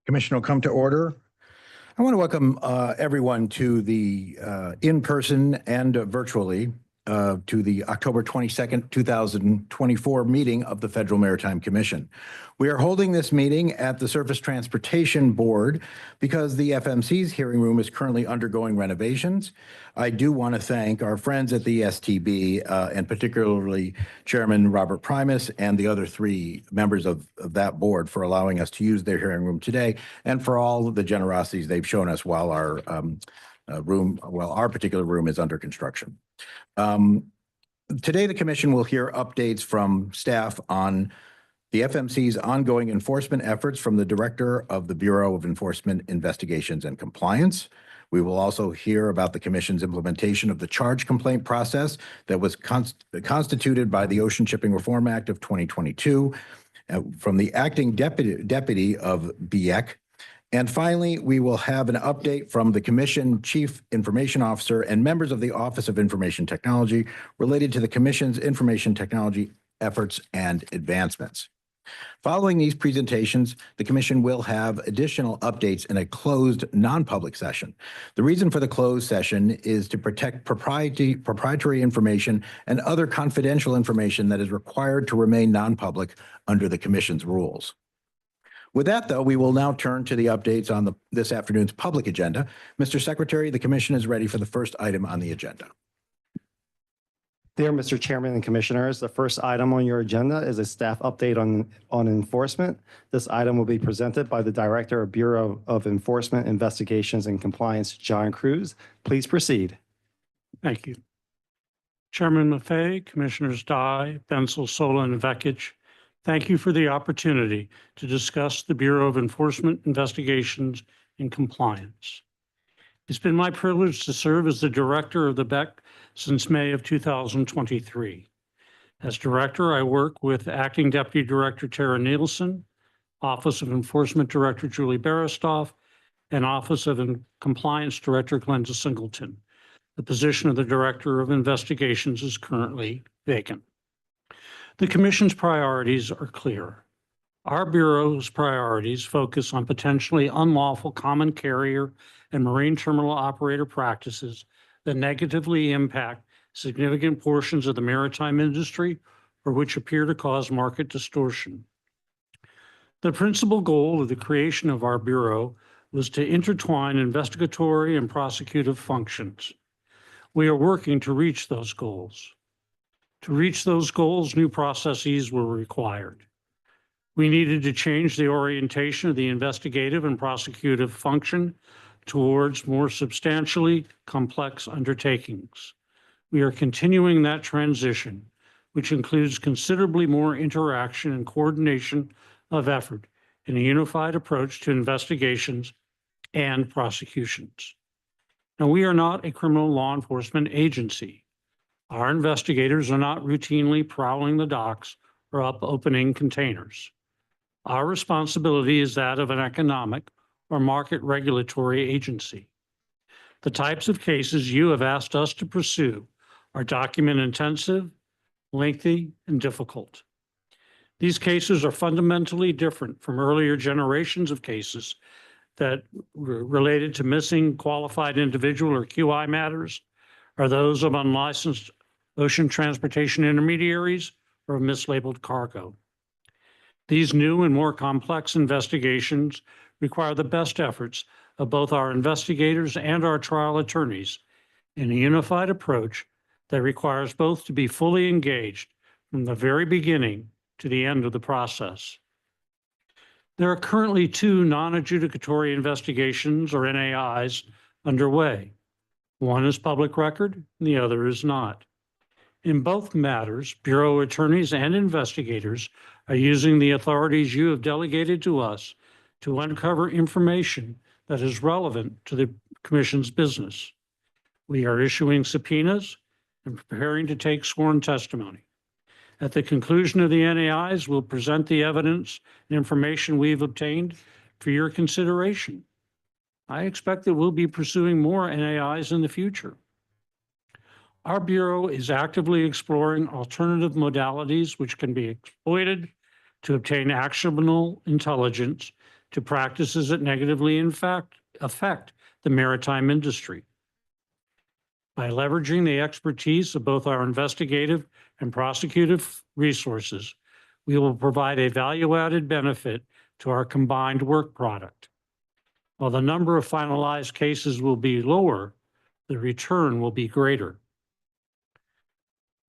Commission will come to order. I want to welcome everyone to the in-person and virtually to the October 22nd, 2024 meeting of the Federal Maritime Commission. We are holding this meeting at the Surface Transportation Board because the FMC's hearing room is currently undergoing renovations. I do want to thank our friends at the STB and particularly Chairman Robert Primus and the other three members of that board for allowing us to use their hearing room today and for all of the generosities they've shown us while our our particular room is under construction. Today, the Commission will hear updates from staff on the FMC's ongoing enforcement efforts from the Director of the Bureau of Enforcement Investigations and Compliance. We will also hear about the Commission's implementation of the charge complaint process that was constituted by the Ocean Shipping Reform Act of 2022 from the acting deputy of BIEC. And finally, we will have an update from the Commission Chief Information Officer and members of the Office of Information Technology related to the Commission's information technology efforts and advancements. Following these presentations, the Commission will have additional updates in a closed non-public session. The reason for the closed session is to protect proprietary information and other confidential information that is required to remain non-public under the Commission's rules. With that, though, we will now turn to the updates on this afternoon's public agenda. Mr. Secretary, the Commission is ready for the first item on the agenda. Dear Mr. Chairman and Commissioners, the first item on your agenda is a staff update on enforcement. This item will be presented by the Director of Bureau of Enforcement Investigations and Compliance, John Cruz. Please proceed. Thank you. Chairman Maffei, Commissioners Dye, Bensel, Sola, and Vekich, thank you for the opportunity to discuss the Bureau of Enforcement Investigations and Compliance. It's been my privilege to serve as the Director of the BEC since May of 2023. As Director, I work with Acting Deputy Director Tara Nielsen, Office of Enforcement Director Julie Barastoff, and Office of Compliance Director Glenda Singleton. The position of the Director of Investigations is currently vacant. The Commission's priorities are clear. Our Bureau's priorities focus on potentially unlawful common carrier and marine terminal operator practices that negatively impact significant portions of the maritime industry or which appear to cause market distortion. The principal goal of the creation of our Bureau was to intertwine investigatory and prosecutive functions. We are working to reach those goals. To reach those goals, new processes were required. We needed to change the orientation of the investigative and prosecutive function towards more substantially complex undertakings. We are continuing that transition, which includes considerably more interaction and coordination of effort in a unified approach to investigations and prosecutions. Now, we are not a criminal law enforcement agency. Our investigators are not routinely prowling the docks or opening containers. Our responsibility is that of an economic or market regulatory agency. The types of cases you have asked us to pursue are document intensive, lengthy, and difficult. These cases are fundamentally different from earlier generations of cases that were related to missing qualified individual or QI matters, or those of unlicensed ocean transportation intermediaries or mislabeled cargo. These new and more complex investigations require the best efforts of both our investigators and our trial attorneys in a unified approach that requires both to be fully engaged from the very beginning to the end of the process. There are currently two non-adjudicatory investigations, or NAIs, underway. One is public record, and the other is not. In both matters, Bureau attorneys and investigators are using the authorities you have delegated to us to uncover information that is relevant to the Commission's business. We are issuing subpoenas and preparing to take sworn testimony. At the conclusion of the NAIs, we'll present the evidence and information we've obtained for your consideration. I expect that we'll be pursuing more NAIs in the future. Our Bureau is actively exploring alternative modalities which can be exploited to obtain actionable intelligence to practices that negatively affect the maritime industry. By leveraging the expertise of both our investigative and prosecutive resources, we will provide a value-added benefit to our combined work product. While the number of finalized cases will be lower, the return will be greater.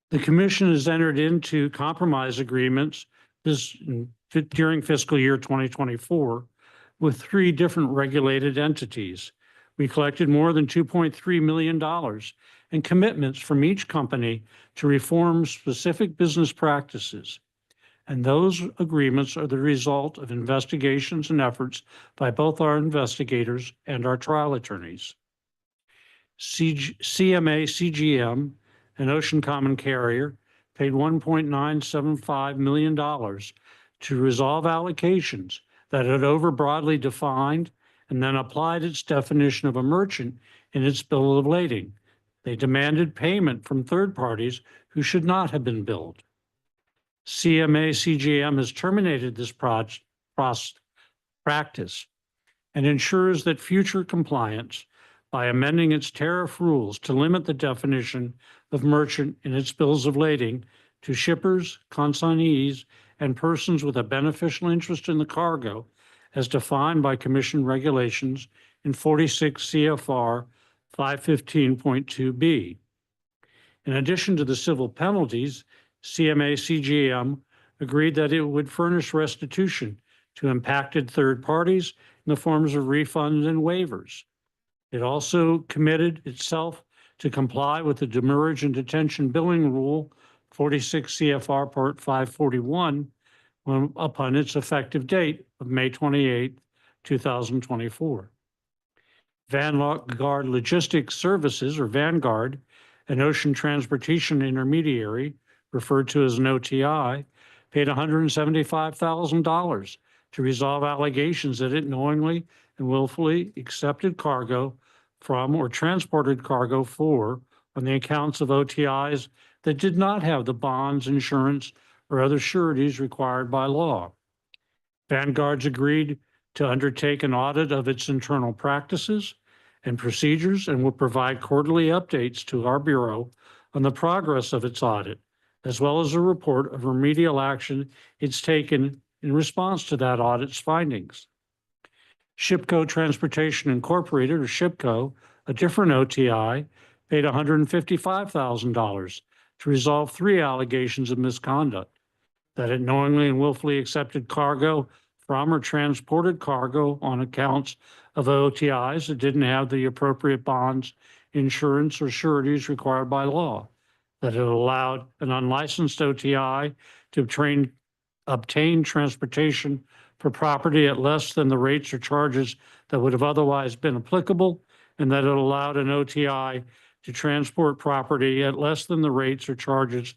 The Commission has entered into compromise agreements during fiscal year 2024 with 3 different regulated entities. We collected more than $2.3 million in commitments from each company to reform specific business practices. And those agreements are the result of investigations and efforts by both our investigators and our trial attorneys. CMA CGM, an Ocean Common carrier, paid $1.975 million to resolve allocations that had overbroadly defined and then applied its definition of a merchant in its bill of lading. They demanded payment from third parties who should not have been billed. CMA CGM has terminated this practice and ensures that future compliance by amending its tariff rules to limit the definition of merchant in its bills of lading to shippers, consignees, and persons with a beneficial interest in the cargo as defined by Commission regulations in 46 CFR 515.2b. In addition to the civil penalties, CMA CGM agreed that it would furnish restitution to impacted third parties in the forms of refunds and waivers. It also committed itself to comply with the demurrage and detention billing rule 46 CFR Part 541 upon its effective date of May 28, 2024. Vanguard Logistics Services, or Vanguard, an ocean transportation intermediary, referred to as an OTI, paid $175,000 to resolve allegations that it knowingly and willfully accepted cargo from or transported cargo for on the accounts of OTIs that did not have the bonds, insurance, or other sureties required by law. Vanguard's agreed to undertake an audit of its internal practices and procedures and will provide quarterly updates to our Bureau on the progress of its audit, as well as a report of remedial action it's taken in response to that audit's findings. Shipco Transportation Incorporated, or Shipco, a different OTI, paid $155,000 to resolve 3 allegations of misconduct: that it knowingly and willfully accepted cargo from or transported cargo on accounts of OTIs that didn't have the appropriate bonds, insurance, or sureties required by law, that it allowed an unlicensed OTI to obtain transportation for property at less than the rates or charges that would have otherwise been applicable, and that it allowed an OTI to transport property at less than the rates or charges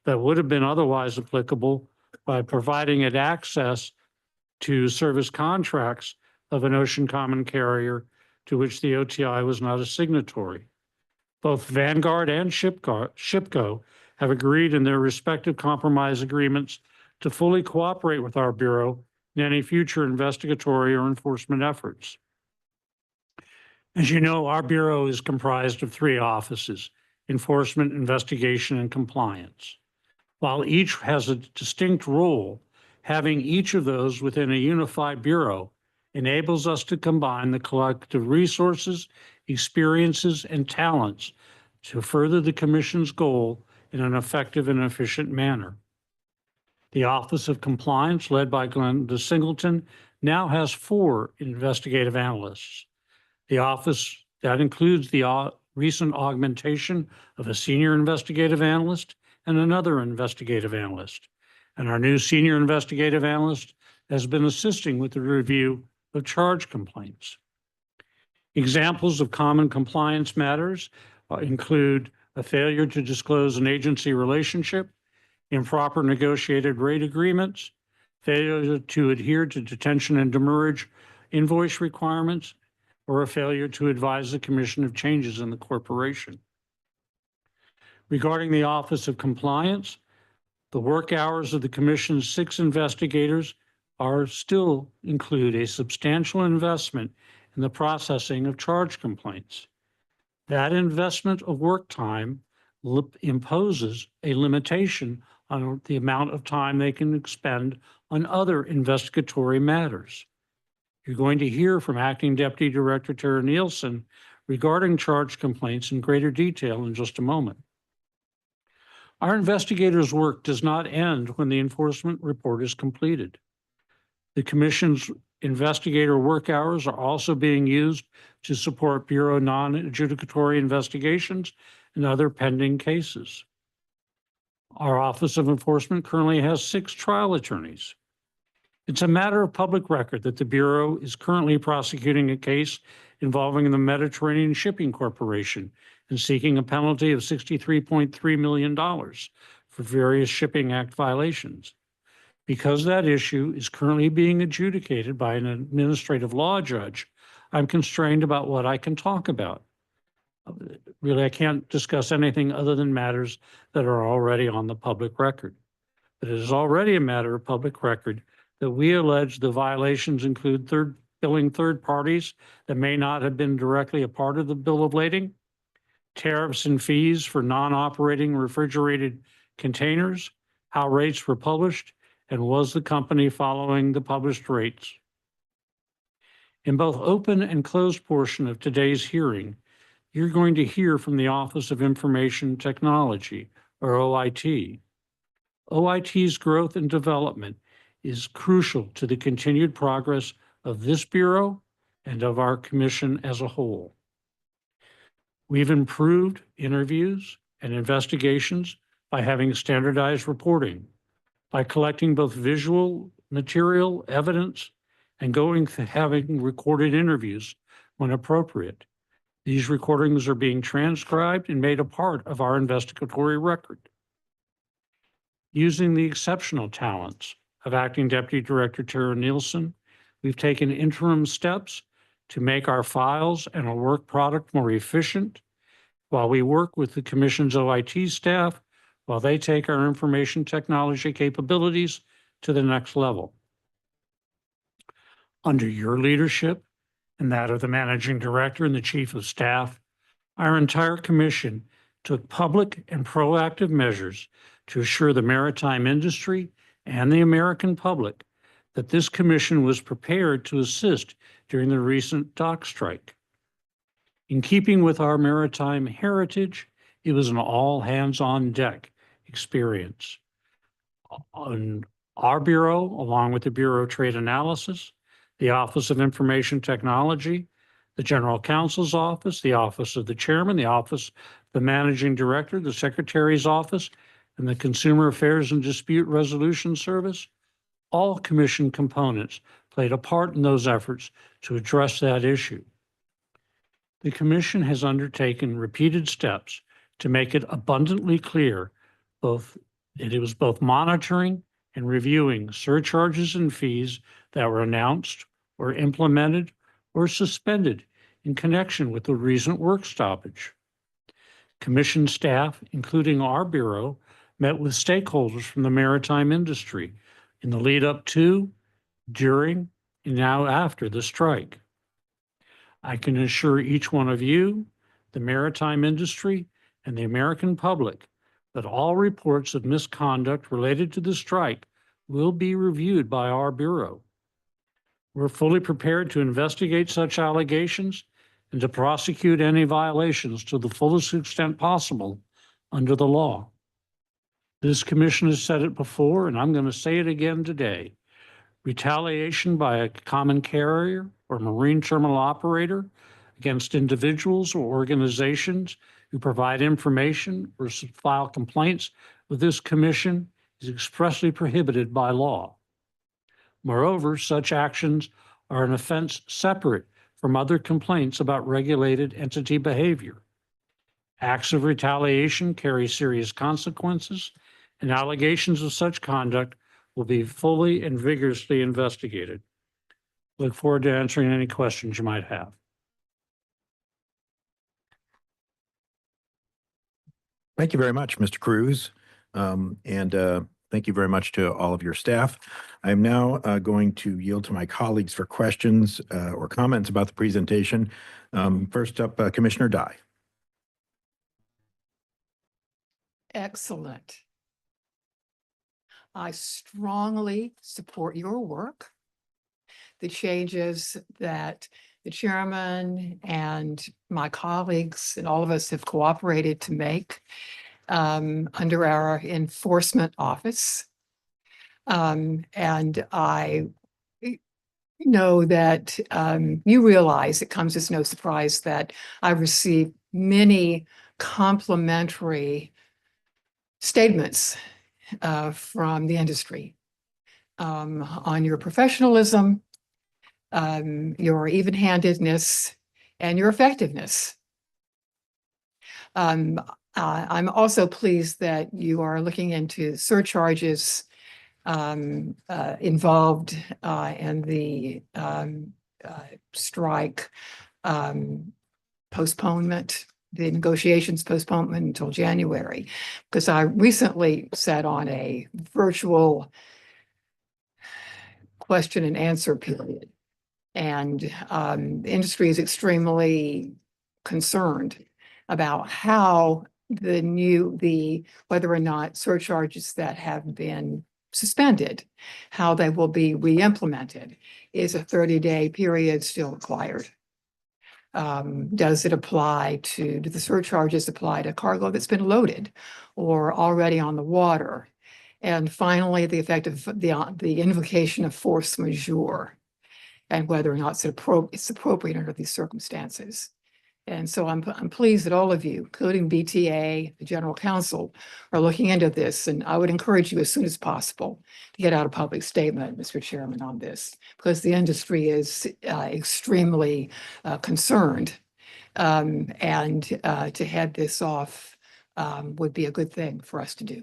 that would have been otherwise applicable by providing it access to service contracts of an ocean common carrier to which the OTI was not a signatory. Both Vanguard and Shipco have agreed in their respective compromise agreements to fully cooperate with our Bureau in any future investigatory or enforcement efforts. As you know, our Bureau is comprised of 3 offices: enforcement, investigation, and compliance. While each has a distinct role, having each of those within a unified Bureau enables us to combine the collective resources, experiences, and talents to further the Commission's goal in an effective and efficient manner. The Office of Compliance, led by Glenda Singleton, now has 4 investigative analysts. The office that includes the recent augmentation of a senior investigative analyst and another investigative analyst. And our new senior investigative analyst has been assisting with the review of charge complaints. Examples of common compliance matters include a failure to disclose an agency relationship, improper negotiated rate agreements, failure to adhere to detention and demurrage invoice requirements, or a failure to advise the Commission of changes in the corporation. Regarding the Office of Compliance, the work hours of the Commission's 6 investigators are still include a substantial investment in the processing of charge complaints. That investment of work time imposes a limitation on the amount of time they can expend on other investigatory matters. You're going to hear from Acting Deputy Director Tara Nielsen regarding charge complaints in greater detail in just a moment. Our investigators' work does not end when the enforcement report is completed. The Commission's investigator work hours are also being used to support Bureau non-adjudicatory investigations and other pending cases. Our Office of Enforcement currently has 6 trial attorneys. It's a matter of public record that the Bureau is currently prosecuting a case involving the Mediterranean Shipping Corporation and seeking a penalty of $63.3 million for various Shipping Act violations. Because that issue is currently being adjudicated by an administrative law judge, I'm constrained about what I can talk about. Really, I can't discuss anything other than matters that are already on the public record. But it is already a matter of public record that we allege the violations include billing third parties that may not have been directly a part of the bill of lading, tariffs and fees for non-operating refrigerated containers, how rates were published, and was the company following the published rates. In both open and closed portion of today's hearing, you're going to hear from the Office of Information Technology, or OIT. OIT's growth and development is crucial to the continued progress of this Bureau and of our Commission as a whole. We've improved interviews and investigations by having standardized reporting, by collecting both visual material, evidence, and having recorded interviews when appropriate. These recordings are being transcribed and made a part of our investigatory record. Using the exceptional talents of Acting Deputy Director Tara Nielsen, we've taken interim steps to make our files and our work product more efficient while we work with the Commission's OIT staff while they take our information technology capabilities to the next level. Under your leadership and that of the Managing Director and the Chief of Staff, our entire Commission took public and proactive measures to assure the maritime industry and the American public that this Commission was prepared to assist during the recent dock strike. In keeping with our maritime heritage, it was an all-hands-on-deck experience. On our Bureau, along with the Bureau of Trade Analysis, the Office of Information Technology, the General Counsel's Office, the Office of the Chairman, the Office of the Managing Director, the Secretary's Office, and the Consumer Affairs and Dispute Resolution Service, all Commission components played a part in those efforts to address that issue. The Commission has undertaken repeated steps to make it abundantly clear it was both monitoring and reviewing surcharges and fees that were announced or implemented or suspended in connection with the recent work stoppage. Commission staff, including our Bureau, met with stakeholders from the maritime industry in the lead up to, during, and now after the strike. I can assure each one of you, the maritime industry, and the American public that all reports of misconduct related to the strike will be reviewed by our Bureau. We're fully prepared to investigate such allegations and to prosecute any violations to the fullest extent possible under the law. This Commission has said it before, and I'm going to say it again today. Retaliation by a common carrier or marine terminal operator against individuals or organizations who provide information or file complaints with this Commission is expressly prohibited by law. Moreover, such actions are an offense separate from other complaints about regulated entity behavior. Acts of retaliation carry serious consequences, and allegations of such conduct will be fully and vigorously investigated. Look forward to answering any questions you might have. Thank you very much, Mr. Cruz. Thank you very much to all of your staff. I am now going to yield to my colleagues for questions or comments about the presentation. First up, Commissioner Dye. Excellent. I strongly support your work. The changes that the chairman and my colleagues and all of us have cooperated to make under our enforcement office. And I know that you realize it comes as no surprise that I received many complimentary statements from the industry on your professionalism, your even-handedness, and your effectiveness. I'm also pleased that you are looking into surcharges involved in the strike postponement, the negotiations postponement until January, because I recently sat on a virtual question and answer period. And the industry is extremely concerned about how whether or not surcharges that have been suspended, how they will be re-implemented. Is a 30-day period still required? Does it apply do the surcharges apply to cargo that's been loaded or already on the water? And finally, the effect of the invocation of force majeure and whether or not it's appropriate under these circumstances. And so I'm pleased that all of you, including BTA, the General Counsel, are looking into this. And I would encourage you as soon as possible to get out a public statement, Mr. Chairman, on this, because the industry is extremely concerned. And to head this off would be a good thing for us to do.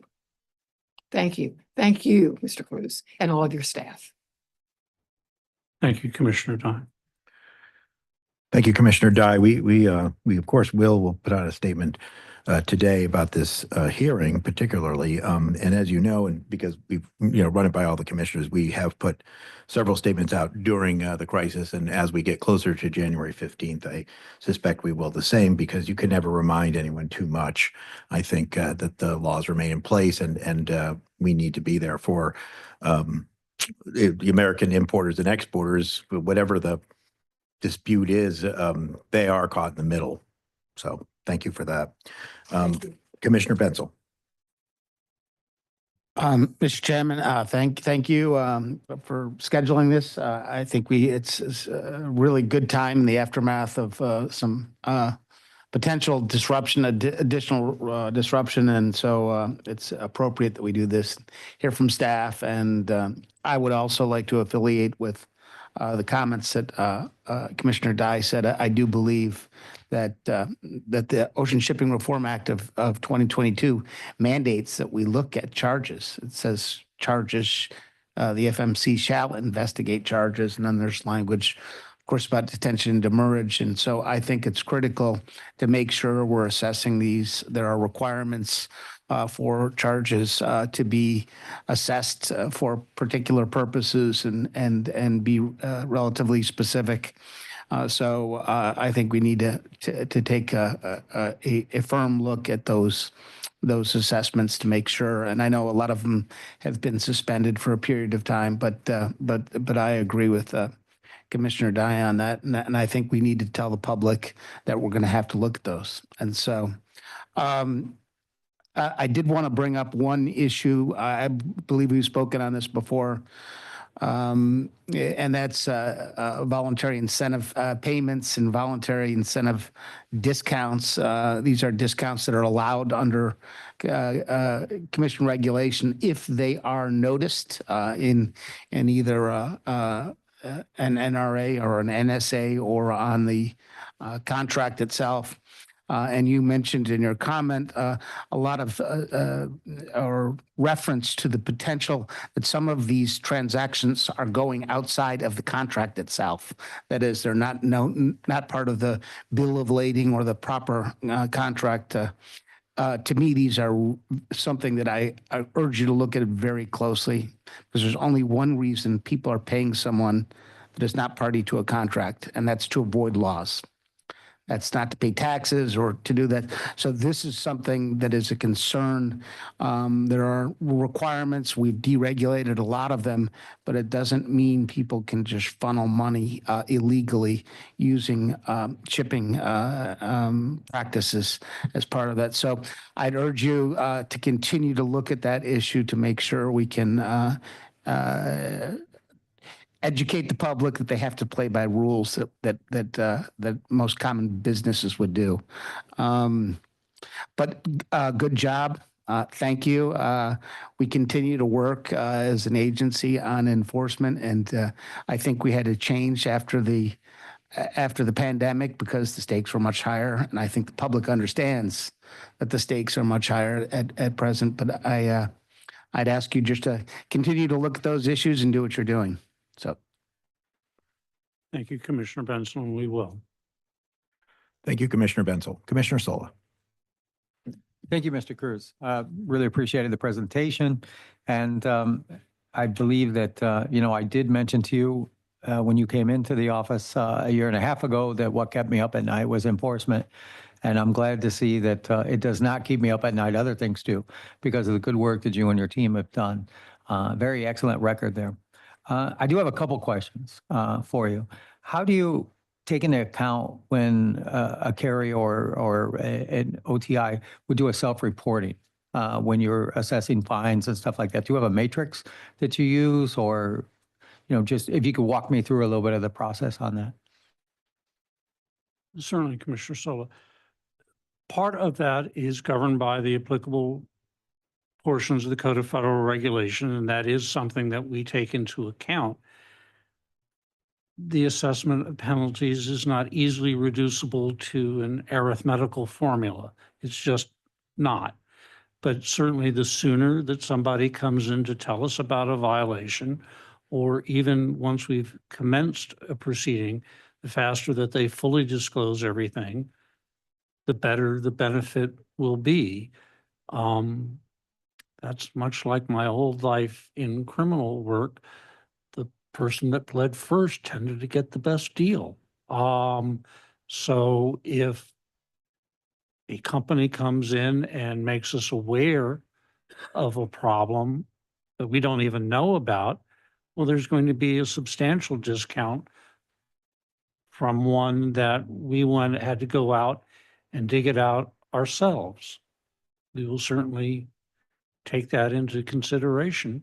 Thank you. Thank you, Mr. Cruz, and all of your staff. Thank you, Commissioner Dye. Thank you, Commissioner Dye. We of course will put out a statement today about this hearing particularly. And as you know, and because we've run it by all the commissioners, we have put several statements out during the crisis. And as we get closer to January 15th, I suspect we will the same, because you can never remind anyone too much. I think that the laws remain in place, and we need to be there for the American importers and exporters, whatever the dispute is, they are caught in the middle. So thank you for that. Commissioner Bensel. Mr. Chairman, thank you for scheduling this. I think it's a really good time in the aftermath of some potential disruption, additional disruption. And so it's appropriate that we do this, hear from staff. And I would also like to affiliate with the comments that Commissioner Dye said. I do believe that the Ocean Shipping Reform Act of 2022 mandates that we look at charges. It says charges, the FMC shall investigate charges, and then there's language, of course, about detention and demurrage. And so I think it's critical to make sure we're assessing these. There are requirements for charges to be assessed for particular purposes and be relatively specific. So I think we need to take a firm look at those assessments to make sure. And I know a lot of them have been suspended for a period of time, but I agree with Commissioner Dye on that. And I think we need to tell the public that we're going to have to look at those. And so I did want to bring up one issue. I believe we've spoken on this before, and that's voluntary incentive payments and voluntary incentive discounts. These are discounts that are allowed under commission regulation if they are noticed in either an NRA or an NSA or on the contract itself. And you mentioned in your comment a lot of or reference to the potential that some of these transactions are going outside of the contract itself. That is, they're not part of the bill of lading or the proper contract to me, these are something that I urge you to look at it very closely, because there's only one reason people are paying someone that is not party to a contract, and that's to avoid loss. That's not to pay taxes or to do that. So this is something that is a concern. There are requirements. We've deregulated a lot of them, but it doesn't mean people can just funnel money illegally using chipping practices as part of that. So I'd urge you to continue to look at that issue to make sure we can educate the public that they have to play by rules that most common businesses would do. But good job. Thank you. We continue to work as an agency on enforcement, and I think we had to change after the pandemic because the stakes were much higher, and I think the public understands that the stakes are much higher at present. But I'd ask you just to continue to look at those issues and do what you're doing. So, Thank you, Commissioner Benson, and we will. Thank you, Commissioner Bensel. Commissioner Sola. Thank you, Mr. Cruz. Really appreciated the presentation. And I believe that, I did mention to you when you came into the office a year and a half ago that what kept me up at night was enforcement. And I'm glad to see that it does not keep me up at night. Other things do, because of the good work that you and your team have done. Very excellent record there. I do have a couple questions for you. How do you take into account when a carrier or an OTI would do a self-reporting when you're assessing fines and stuff like that? Do you have a matrix that you use, or just if you could walk me through a little bit of the process on that? Certainly, Commissioner Sola. Part of that is governed by the applicable portions of the Code of Federal Regulation, and that is something that we take into account. The assessment of penalties is not easily reducible to an arithmetical formula. It's just not. But certainly the sooner that somebody comes in to tell us about a violation, or even once we've commenced a proceeding, the faster that they fully disclose everything, the better the benefit will be. That's much like my old life in criminal work. The person that pled first tended to get the best deal. So if a company comes in and makes us aware of a problem that we don't even know about, well, there's going to be a substantial discount from one that we had to go out and dig it out ourselves. We will certainly take that into consideration,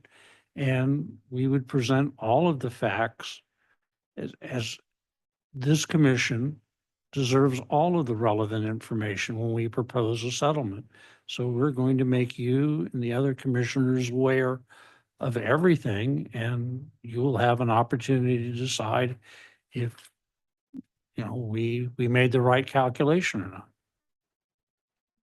and we would present all of the facts as this commission deserves all of the relevant information when we propose a settlement. So we're going to make you and the other commissioners aware of everything, and you will have an opportunity to decide if we made the right calculation or not.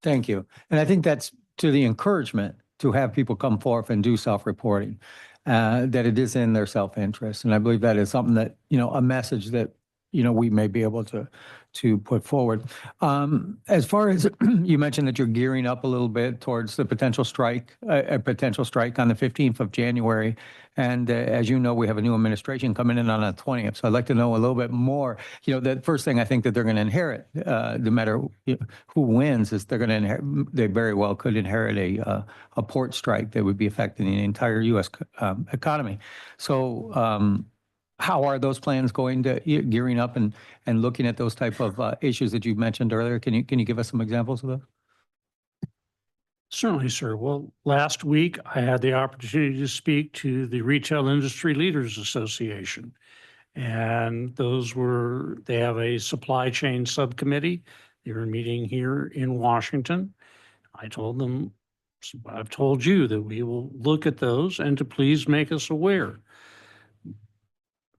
Thank you. And I think that's to the encouragement to have people come forth and do self-reporting, that it is in their self-interest. And I believe that is something that, a message that, we may be able to put forward. As far as you mentioned that you're gearing up a little bit towards the potential strike, a potential strike on the 15th of January. And as you know, we have a new administration coming in on the 20th. So I'd like to know a little bit more. The first thing I think that they're going to inherit, no matter who wins, is they're going to inherit, they very well could inherit a port strike that would be affecting the entire U.S. Economy. So how are those plans going to gearing up and looking at those type of issues that you mentioned earlier? Can you give us some examples of those? Certainly, sir. Well, last week I had the opportunity to speak to the Retail Industry Leaders Association, and they have a supply chain subcommittee. They were meeting here in Washington. I told them, I've told you that we will look at those and to please make us aware.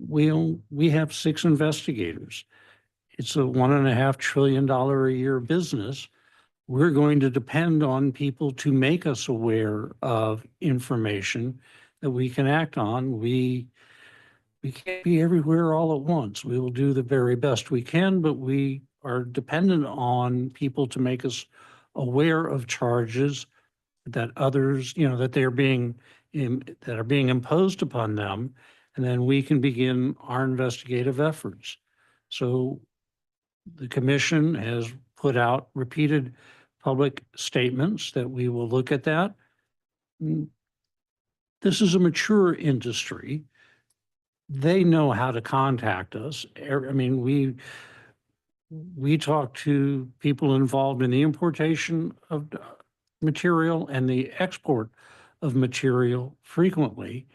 We have 6 investigators. It's a $1.5 trillion a year business. We're going to depend on people to make us aware of information that we can act on. We can't be everywhere all at once. We will do the very best we can, but we are dependent on people to make us aware of charges that others, that they're being, that are being imposed upon them, and then we can begin our investigative efforts. So the commission has put out repeated public statements that we will look at that. This is a mature industry. They know how to contact us. I mean, we talk to people involved in the importation of material and the export of material frequently.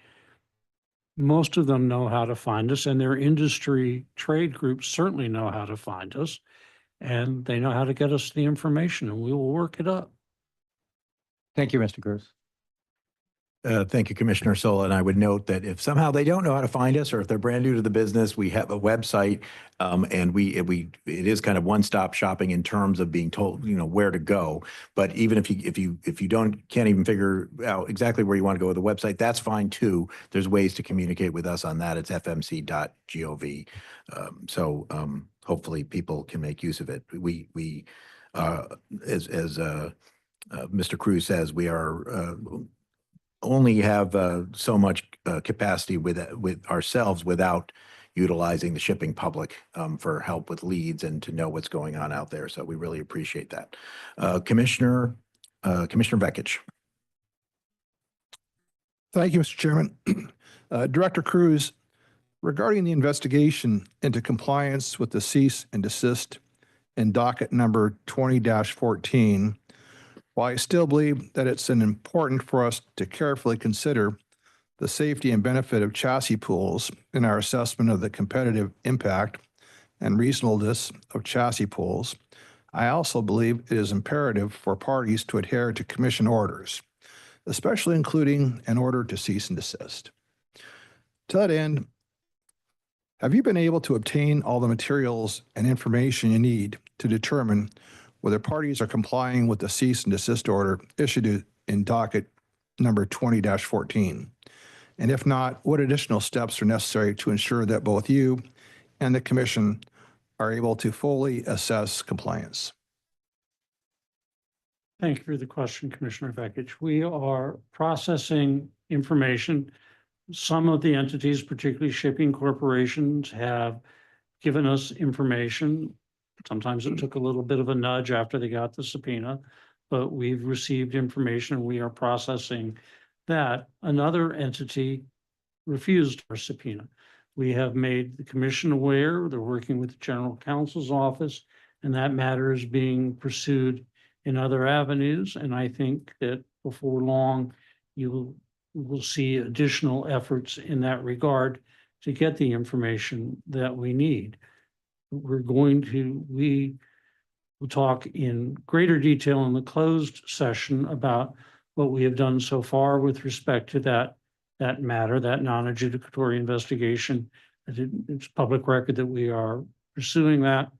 Most of them know how to find us, and their industry trade groups certainly know how to find us, and they know how to get us the information, and we will work it up. Thank you, Mr. Cruz. Thank you, Commissioner Sola. And I would note that if somehow they don't know how to find us, or if they're brand new to the business, we have a website, and it is kind of one-stop shopping in terms of being told, where to go. But even if you can't even figure out exactly where you want to go with the website, that's fine too. There's ways to communicate with us on that. It's fmc.gov. Hopefully people can make use of it. As Mr. Cruz says, we are only have so much capacity with ourselves without utilizing the shipping public for help with leads and to know what's going on out there. So we really appreciate that. Commissioner Vekich. Thank you, Mr. Chairman. Director Cruz, regarding the investigation into compliance with the cease and desist in docket number 20-14, while I still believe that it's important for us to carefully consider the safety and benefit of chassis pools in our assessment of the competitive impact and reasonableness of chassis pools, I also believe it is imperative for parties to adhere to commission orders, especially including an order to cease and desist. To that end, have you been able to obtain all the materials and information you need to determine whether parties are complying with the cease and desist order issued in docket number 20-14? And if not, what additional steps are necessary to ensure that both you and the commission are able to fully assess compliance? Thank you for the question, Commissioner Vekich. We are processing information. Some of the entities, particularly shipping corporations, have given us information. Sometimes it took a little bit of a nudge after they got the subpoena, but we've received information. We are processing that. Another entity refused our subpoena. We have made the commission aware. They're working with the general counsel's office, and that matter is being pursued in other avenues. And I think that before long, you will see additional efforts in that regard to get the information that we need. We will talk in greater detail in the closed session about what we have done so far with respect to that matter, that non-adjudicatory investigation. It's public record that we are pursuing that.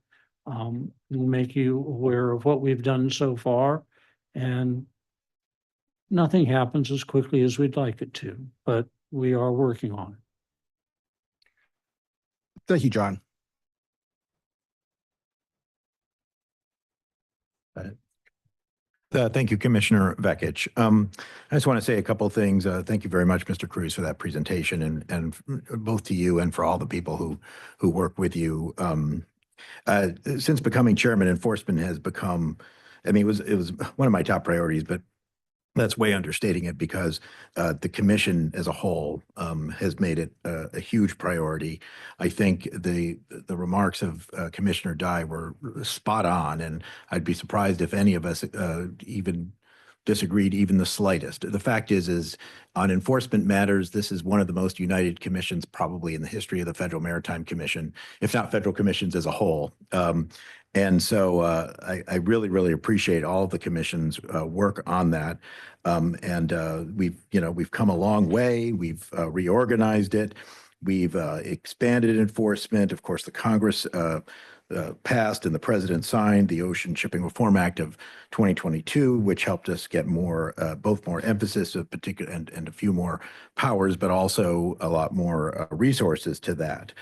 We'll make you aware of what we've done so far, and nothing happens as quickly as we'd like it to, but we are working on it. Thank you, John. Thank you, Commissioner Vekich. I just want to say a couple of things. Thank you very much, Mr. Cruz, for that presentation, and both to you and for all the people who work with you. Since becoming chairman, enforcement has become, I mean, it was one of my top priorities, but that's way understating it, because the commission as a whole has made it a huge priority. I think the remarks of Commissioner Dye were spot on, and I'd be surprised if any of us even disagreed even the slightest. The fact is on enforcement matters, this is one of the most united commissions probably in the history of the Federal Maritime Commission, if not federal commissions as a whole. And so I really, really appreciate all of the commission's work on that. We've come a long way. We've reorganized it. We've expanded enforcement. Of course, the Congress passed and the president signed the Ocean Shipping Reform Act of 2022, which helped us get more, both more emphasis of particular and a few more powers, but also a lot more resources to that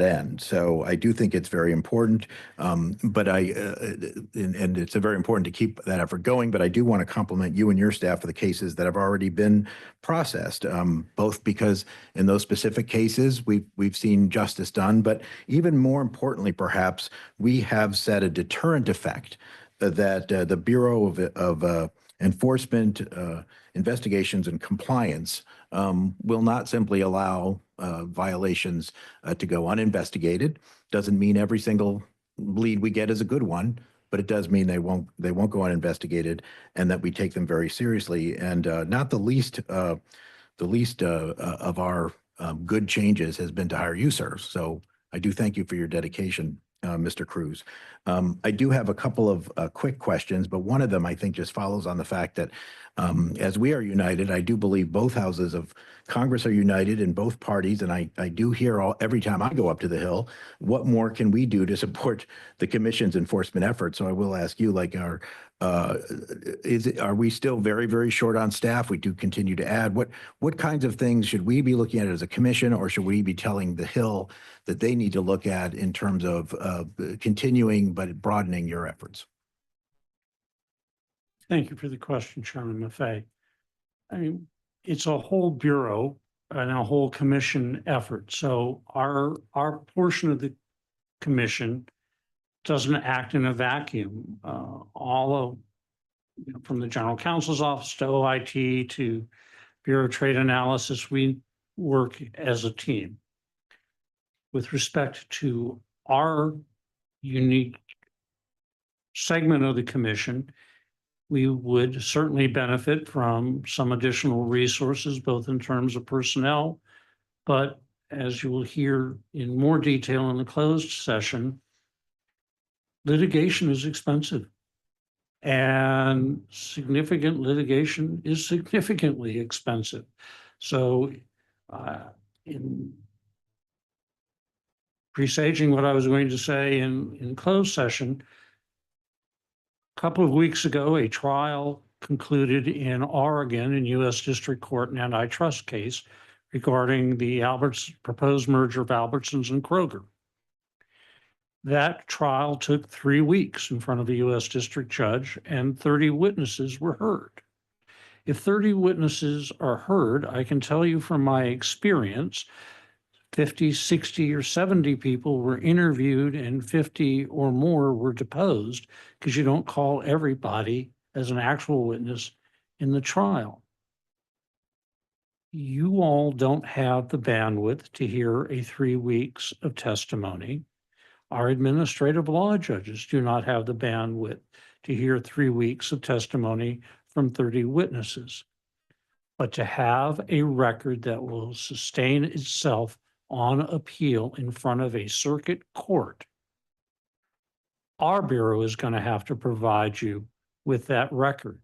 end. So I do think it's very important, but and it's very important to keep that effort going. But I do want to compliment you and your staff for the cases that have already been processed, both because in those specific cases we've seen justice done, but even more importantly, perhaps we have set a deterrent effect that the Bureau of Enforcement, Investigations and Compliance will not simply allow violations to go uninvestigated. Doesn't mean every single lead we get is a good one, but it does mean they won't go uninvestigated, and that we take them very seriously. And not the least of our good changes has been to hire you, sir. So I do thank you for your dedication, Mr. Cruz. I do have a couple of quick questions, but one of them I think just follows on the fact that as we are united, I do believe both houses of Congress are united in both parties, and I do hear every time I go up to the Hill, what more can we do to support the Commission's enforcement efforts? So I will ask you, like, are we still very, very short on staff? We do continue to add. What kinds of things should we be looking at as a commission, or should we be telling the Hill that they need to look at in terms of continuing but broadening your efforts? Thank you for the question, Chairman Maffei. I mean, it's a whole bureau and a whole commission effort. So our portion of the commission doesn't act in a vacuum. All of, from the General Counsel's Office to OIT to Bureau of Trade Analysis, we work as a team. With respect to our unique segment of the commission, we would certainly benefit from some additional resources, both in terms of personnel, but as you will hear in more detail in the closed session, litigation is expensive, and significant litigation is significantly expensive. So in presaging what I was going to say in closed session, a couple of weeks ago, a trial concluded in Oregon in U.S. District Court, an antitrust case regarding the proposed merger of Albertsons and Kroger. That trial took 3 weeks in front of a U.S. district judge, and 30 witnesses were heard. If 30 witnesses are heard, I can tell you from my experience, 50, 60, or 70 people were interviewed and 50 or more were deposed, because you don't call everybody as an actual witness in the trial. You all don't have the bandwidth to hear 3 weeks of testimony. Our administrative law judges do not have the bandwidth to hear 3 weeks of testimony from 30 witnesses. But to have a record that will sustain itself on appeal in front of a circuit court, our Bureau is going to have to provide you with that record.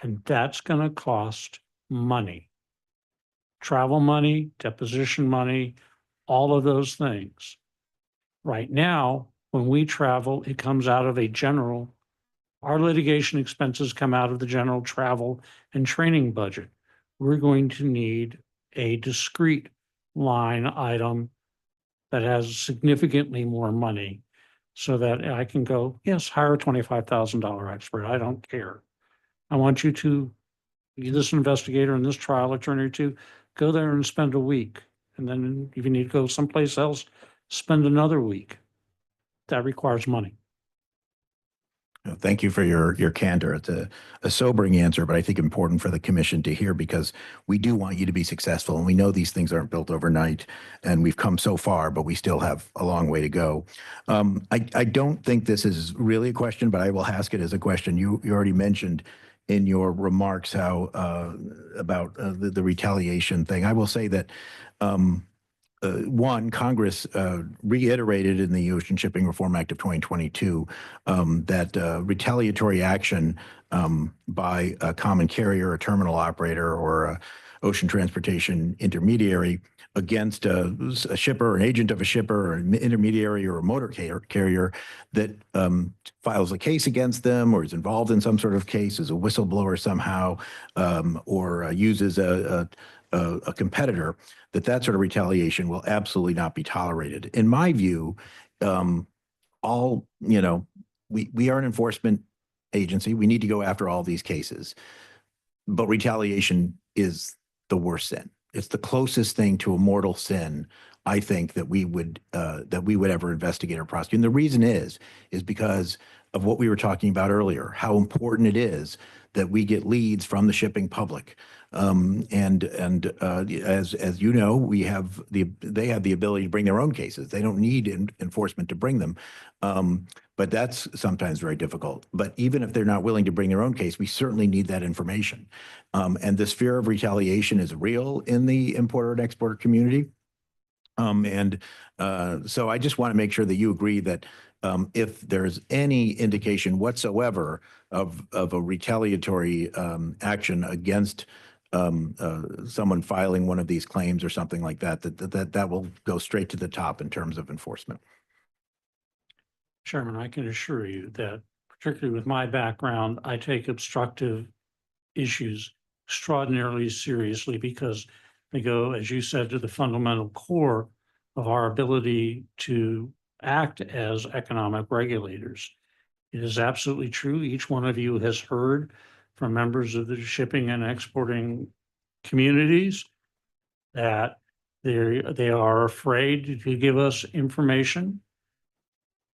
And that's going to cost money. Travel money, deposition money, all of those things. Right now, when we travel, it comes out of our litigation expenses come out of the general travel and training budget. We're going to need a discrete line item that has significantly more money so that I can go, yes, hire a $25,000 expert. I don't care. I want you to, this investigator and this trial attorney, to go there and spend a week. And then if you need to go someplace else, spend another week. That requires money. Thank you for your candor. It's a sobering answer, but I think important for the commission to hear, because we do want you to be successful, and we know these things aren't built overnight, and we've come so far, but we still have a long way to go. I don't think this is really a question, but I will ask it as a question. You already mentioned in your remarks how about the retaliation thing. I will say that one, Congress reiterated in the Ocean Shipping Reform Act of 2022 that retaliatory action by a common carrier, a terminal operator, or a ocean transportation intermediary against a shipper, or an agent of a shipper, or an intermediary, or a motor carrier that files a case against them, or is involved in some sort of case, as a whistleblower somehow, or uses a competitor, that sort of retaliation will absolutely not be tolerated. In my view, we are an enforcement agency. We need to go after all these cases, but retaliation is the worst sin. It's the closest thing to a mortal sin, I think, that we would ever investigate or prosecute. And the reason is because of what we were talking about earlier, how important it is that we get leads from the shipping public. As you know, they have the ability to bring their own cases. They don't need enforcement to bring them. But that's sometimes very difficult. But even if they're not willing to bring their own case, we certainly need that information. And this fear of retaliation is real in the importer and exporter community. So I just want to make sure that you agree that if there's any indication whatsoever of a retaliatory action against someone filing one of these claims or something like that, that will go straight to the top in terms of enforcement. Chairman, I can assure you that, particularly with my background, I take obstructive issues extraordinarily seriously because they go, as you said, to the fundamental core of our ability to act as economic regulators. It is absolutely true. Each one of you has heard from members of the shipping and exporting communities that they are afraid to give us information.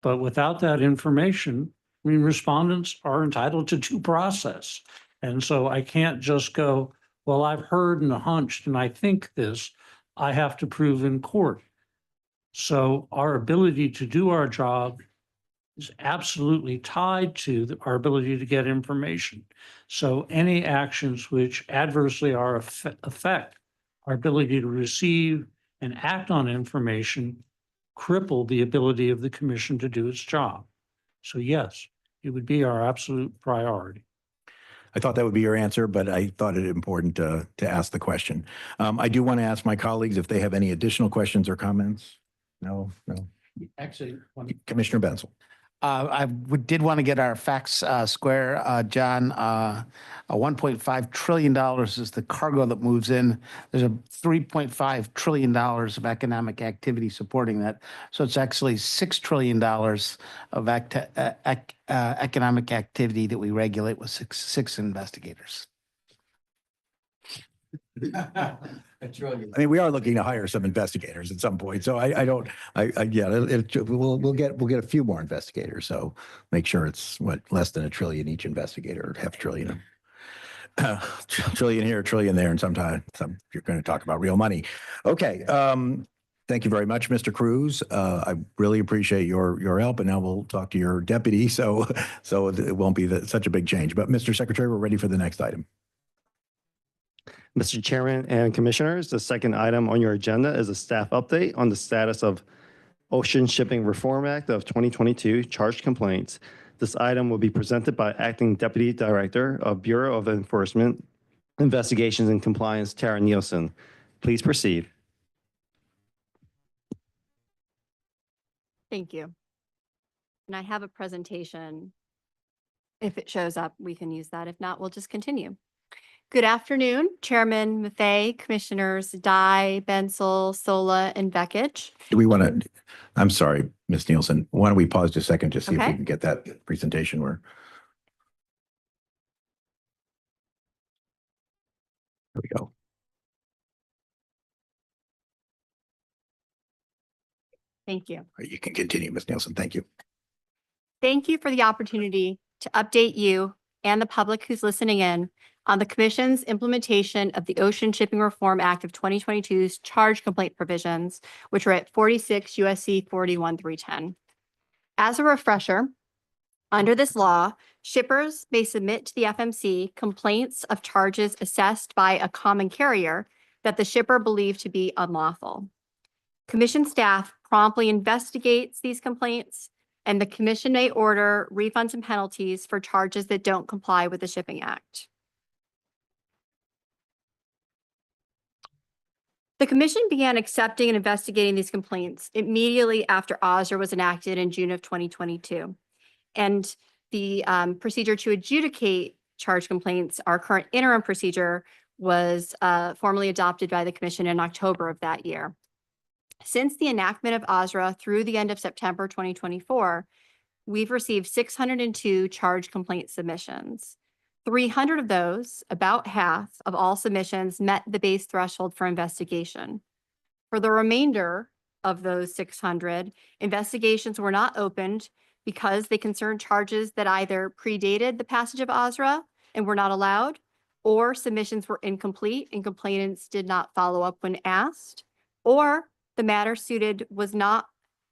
But without that information, I mean, respondents are entitled to due process. And so I can't just go, well, I've heard and hunched and I think this. I have to prove in court. So our ability to do our job is absolutely tied to our ability to get information. So any actions which adversely affect our ability to receive and act on information cripple the ability of the commission to do its job. So yes, it would be our absolute priority. I thought that would be your answer, but I thought it important to ask the question. I do want to ask my colleagues if they have any additional questions or comments. No. Actually, Commissioner Bensel. did want to get our facts square, John. $1.5 trillion is the cargo that moves in. There's a $3.5 trillion of economic activity supporting that. So it's actually $6 trillion of economic activity that we regulate with six investigators. I mean, we are looking to hire some investigators at some point. So we'll get a few more investigators. So make sure it's less than $1 trillion each investigator, or half trillion. Trillion here, trillion there, and sometimes you're going to talk about real money. Okay. Thank you very much, Mr. Cruz. I really appreciate your help, and now we'll talk to your deputy. So it won't be such a big change. But Mr. Secretary, we're ready for the next item. Mr. Chairman and Commissioners, the second item on your agenda is a staff update on the status of Ocean Shipping Reform Act of 2022 charged complaints. This item will be presented by Acting Deputy Director of Bureau of Enforcement, Investigations and Compliance, Tara Nielsen. Please proceed. Thank you. And I have a presentation. If it shows up, we can use that. If not, we'll just continue. Good afternoon, Chairman Maffei, Commissioners Dye, Bensel, Sola, and Vekich. Do we want to, I'm sorry, Ms. Nielsen, why don't we pause just a second to see if we Okay. can get that presentation where. There we go. Thank you. You can continue, Ms. Nielsen. Thank you. Thank you for the opportunity to update you and the public who's listening in on the Commission's implementation of the Ocean Shipping Reform Act of 2022's charge complaint provisions, which are at 46 U.S.C. 41310. As a refresher, under this law, shippers may submit to the FMC complaints of charges assessed by a common carrier that the shipper believed to be unlawful. Commission staff promptly investigates these complaints, and the Commission may order refunds and penalties for charges that don't comply with the Shipping Act. The commission began accepting and investigating these complaints immediately after OSRA was enacted in June of 2022. And the procedure to adjudicate charge complaints, our current interim procedure, was formally adopted by the commission in October of that year. Since the enactment of OSRA through the end of September 2024, we've received 602 charge complaint submissions. 300 of those, about half of all submissions, met the base threshold for investigation. For the remainder of those 600, investigations were not opened because they concerned charges that either predated the passage of OSRA and were not allowed, or submissions were incomplete and complainants did not follow up when asked, or the matter the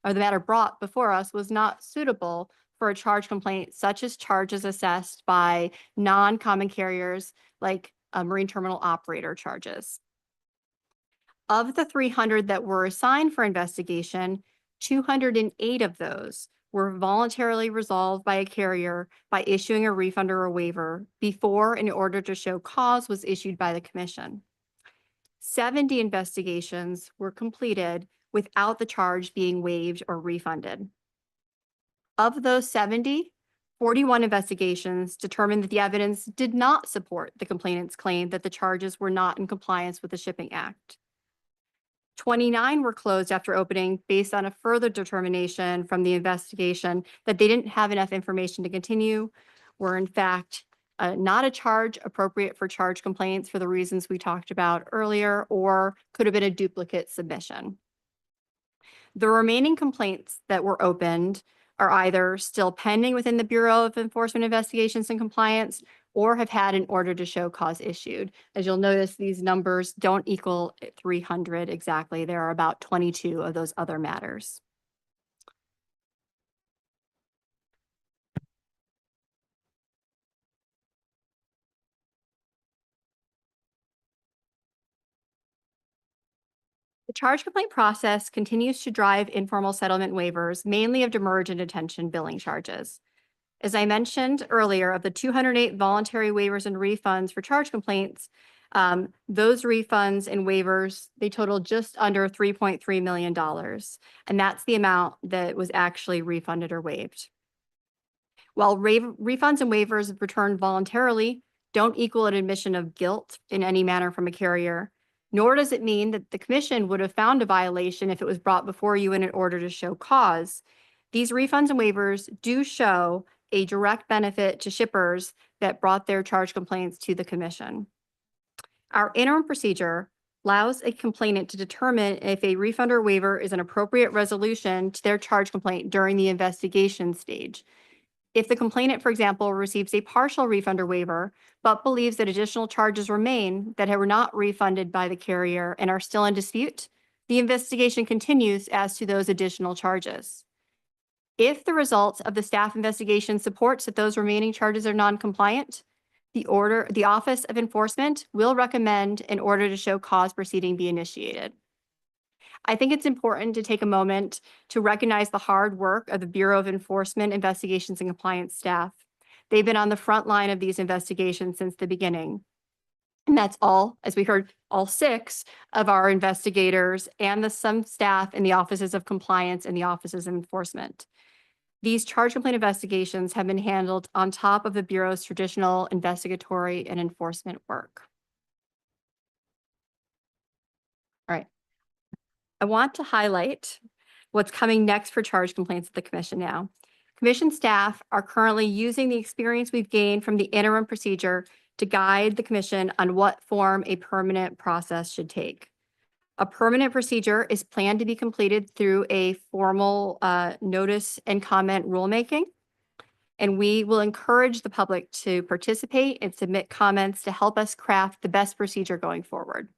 matter brought before us was not suitable for a charge complaint, such as charges assessed by non-common carriers like marine terminal operator charges. Of the 300 that were assigned for investigation, 208 of those were voluntarily resolved by a carrier by issuing a refund or a waiver before an order to show cause was issued by the commission. 70 investigations were completed without the charge being waived or refunded. Of those 70, 41 investigations determined that the evidence did not support the complainant's claim that the charges were not in compliance with the Shipping Act. 29 were closed after opening based on a further determination from the investigation that they didn't have enough information to continue, were in fact not a charge appropriate for charge complaints for the reasons we talked about earlier, or could have been a duplicate submission. The remaining complaints that were opened are either still pending within the Bureau of Enforcement Investigations and Compliance or have had an order to show cause issued. As you'll notice, these numbers don't equal 300 exactly. There are about 22 of those other matters. The charge complaint process continues to drive informal settlement waivers, mainly of demurrage and detention billing charges. As I mentioned earlier, of the 208 voluntary waivers and refunds for charge complaints, those refunds and waivers, they total just under $3.3 million. And that's the amount that was actually refunded or waived. While refunds and waivers returned voluntarily don't equal an admission of guilt in any manner from a carrier, nor does it mean that the commission would have found a violation if it was brought before you in an order to show cause. These refunds and waivers do show a direct benefit to shippers that brought their charge complaints to the commission. Our interim procedure allows a complainant to determine if a refund or waiver is an appropriate resolution to their charge complaint during the investigation stage. If the complainant, for example, receives a partial refund or waiver, but believes that additional charges remain that were not refunded by the carrier and are still in dispute, the investigation continues as to those additional charges. If the results of the staff investigation supports that those remaining charges are non-compliant, the Office of Enforcement will recommend an order to show cause proceeding be initiated. I think it's important to take a moment to recognize the hard work of the Bureau of Enforcement Investigations and Compliance staff. They've been on the front line of these investigations since the beginning. And that's all, as we heard, all 6 of our investigators and some staff in the offices of compliance and the offices of enforcement. These charge complaint investigations have been handled on top of the Bureau's traditional investigatory and enforcement work. All right. I want to highlight what's coming next for charge complaints at the commission now. Commission staff are currently using the experience we've gained from the interim procedure to guide the commission on what form a permanent process should take. A permanent procedure is planned to be completed through a formal notice and comment rulemaking. And we will encourage the public to participate and submit comments to help us craft the best procedure going forward.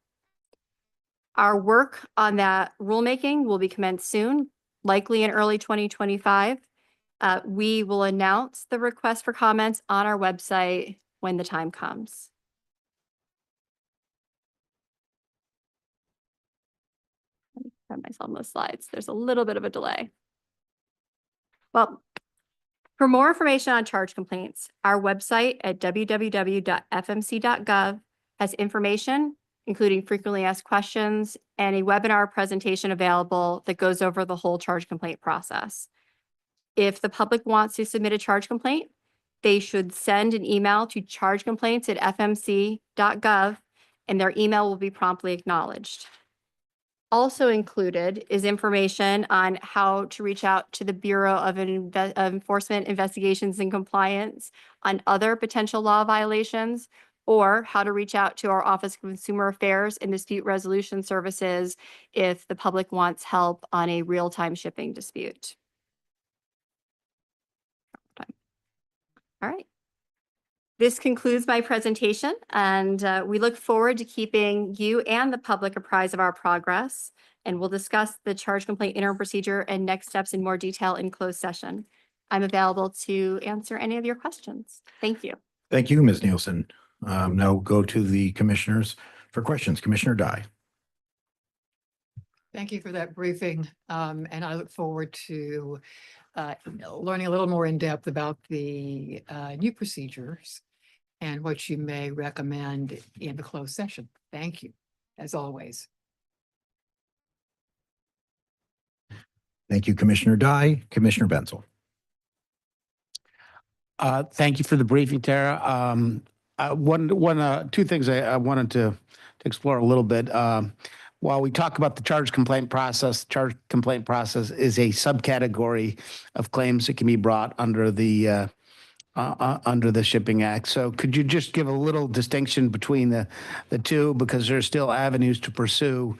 Our work on that rulemaking will be commenced soon, likely in early 2025. We will announce the request for comments on our website when the time comes. Put myself on those slides. There's a little bit of a delay. Well, for more information on charge complaints, our website at www.fmc.gov has information including frequently asked questions, and a webinar presentation available that goes over the whole charge complaint process. If the public wants to submit a charge complaint, they should send an email to chargecomplaints@fmc.gov, and their email will be promptly acknowledged. Also included is information on how to reach out to the Bureau of Enforcement Investigations and Compliance on other potential law violations, or how to reach out to our Office of Consumer Affairs and Dispute Resolution Services if the public wants help on a real-time shipping dispute. All right. This concludes my presentation, and we look forward to keeping you and the public apprised of our progress. And we'll discuss the charge complaint interim procedure and next steps in more detail in closed session. I'm available to answer any of your questions. Thank you. Thank you, Ms. Nielsen. Now go to the commissioners for questions. Commissioner Dye. Thank you for that briefing. And I look forward to learning a little more in depth about the new procedures and what you may recommend in the closed session. Thank you, as always. Thank you, Commissioner Dye. Commissioner Bensel. Thank you for the briefing, Tara. Two things I wanted to explore a little bit. While we talk about the charge complaint process is a subcategory of claims that can be brought under the Shipping Act. So could you just give a little distinction between the two, because there's still avenues to pursue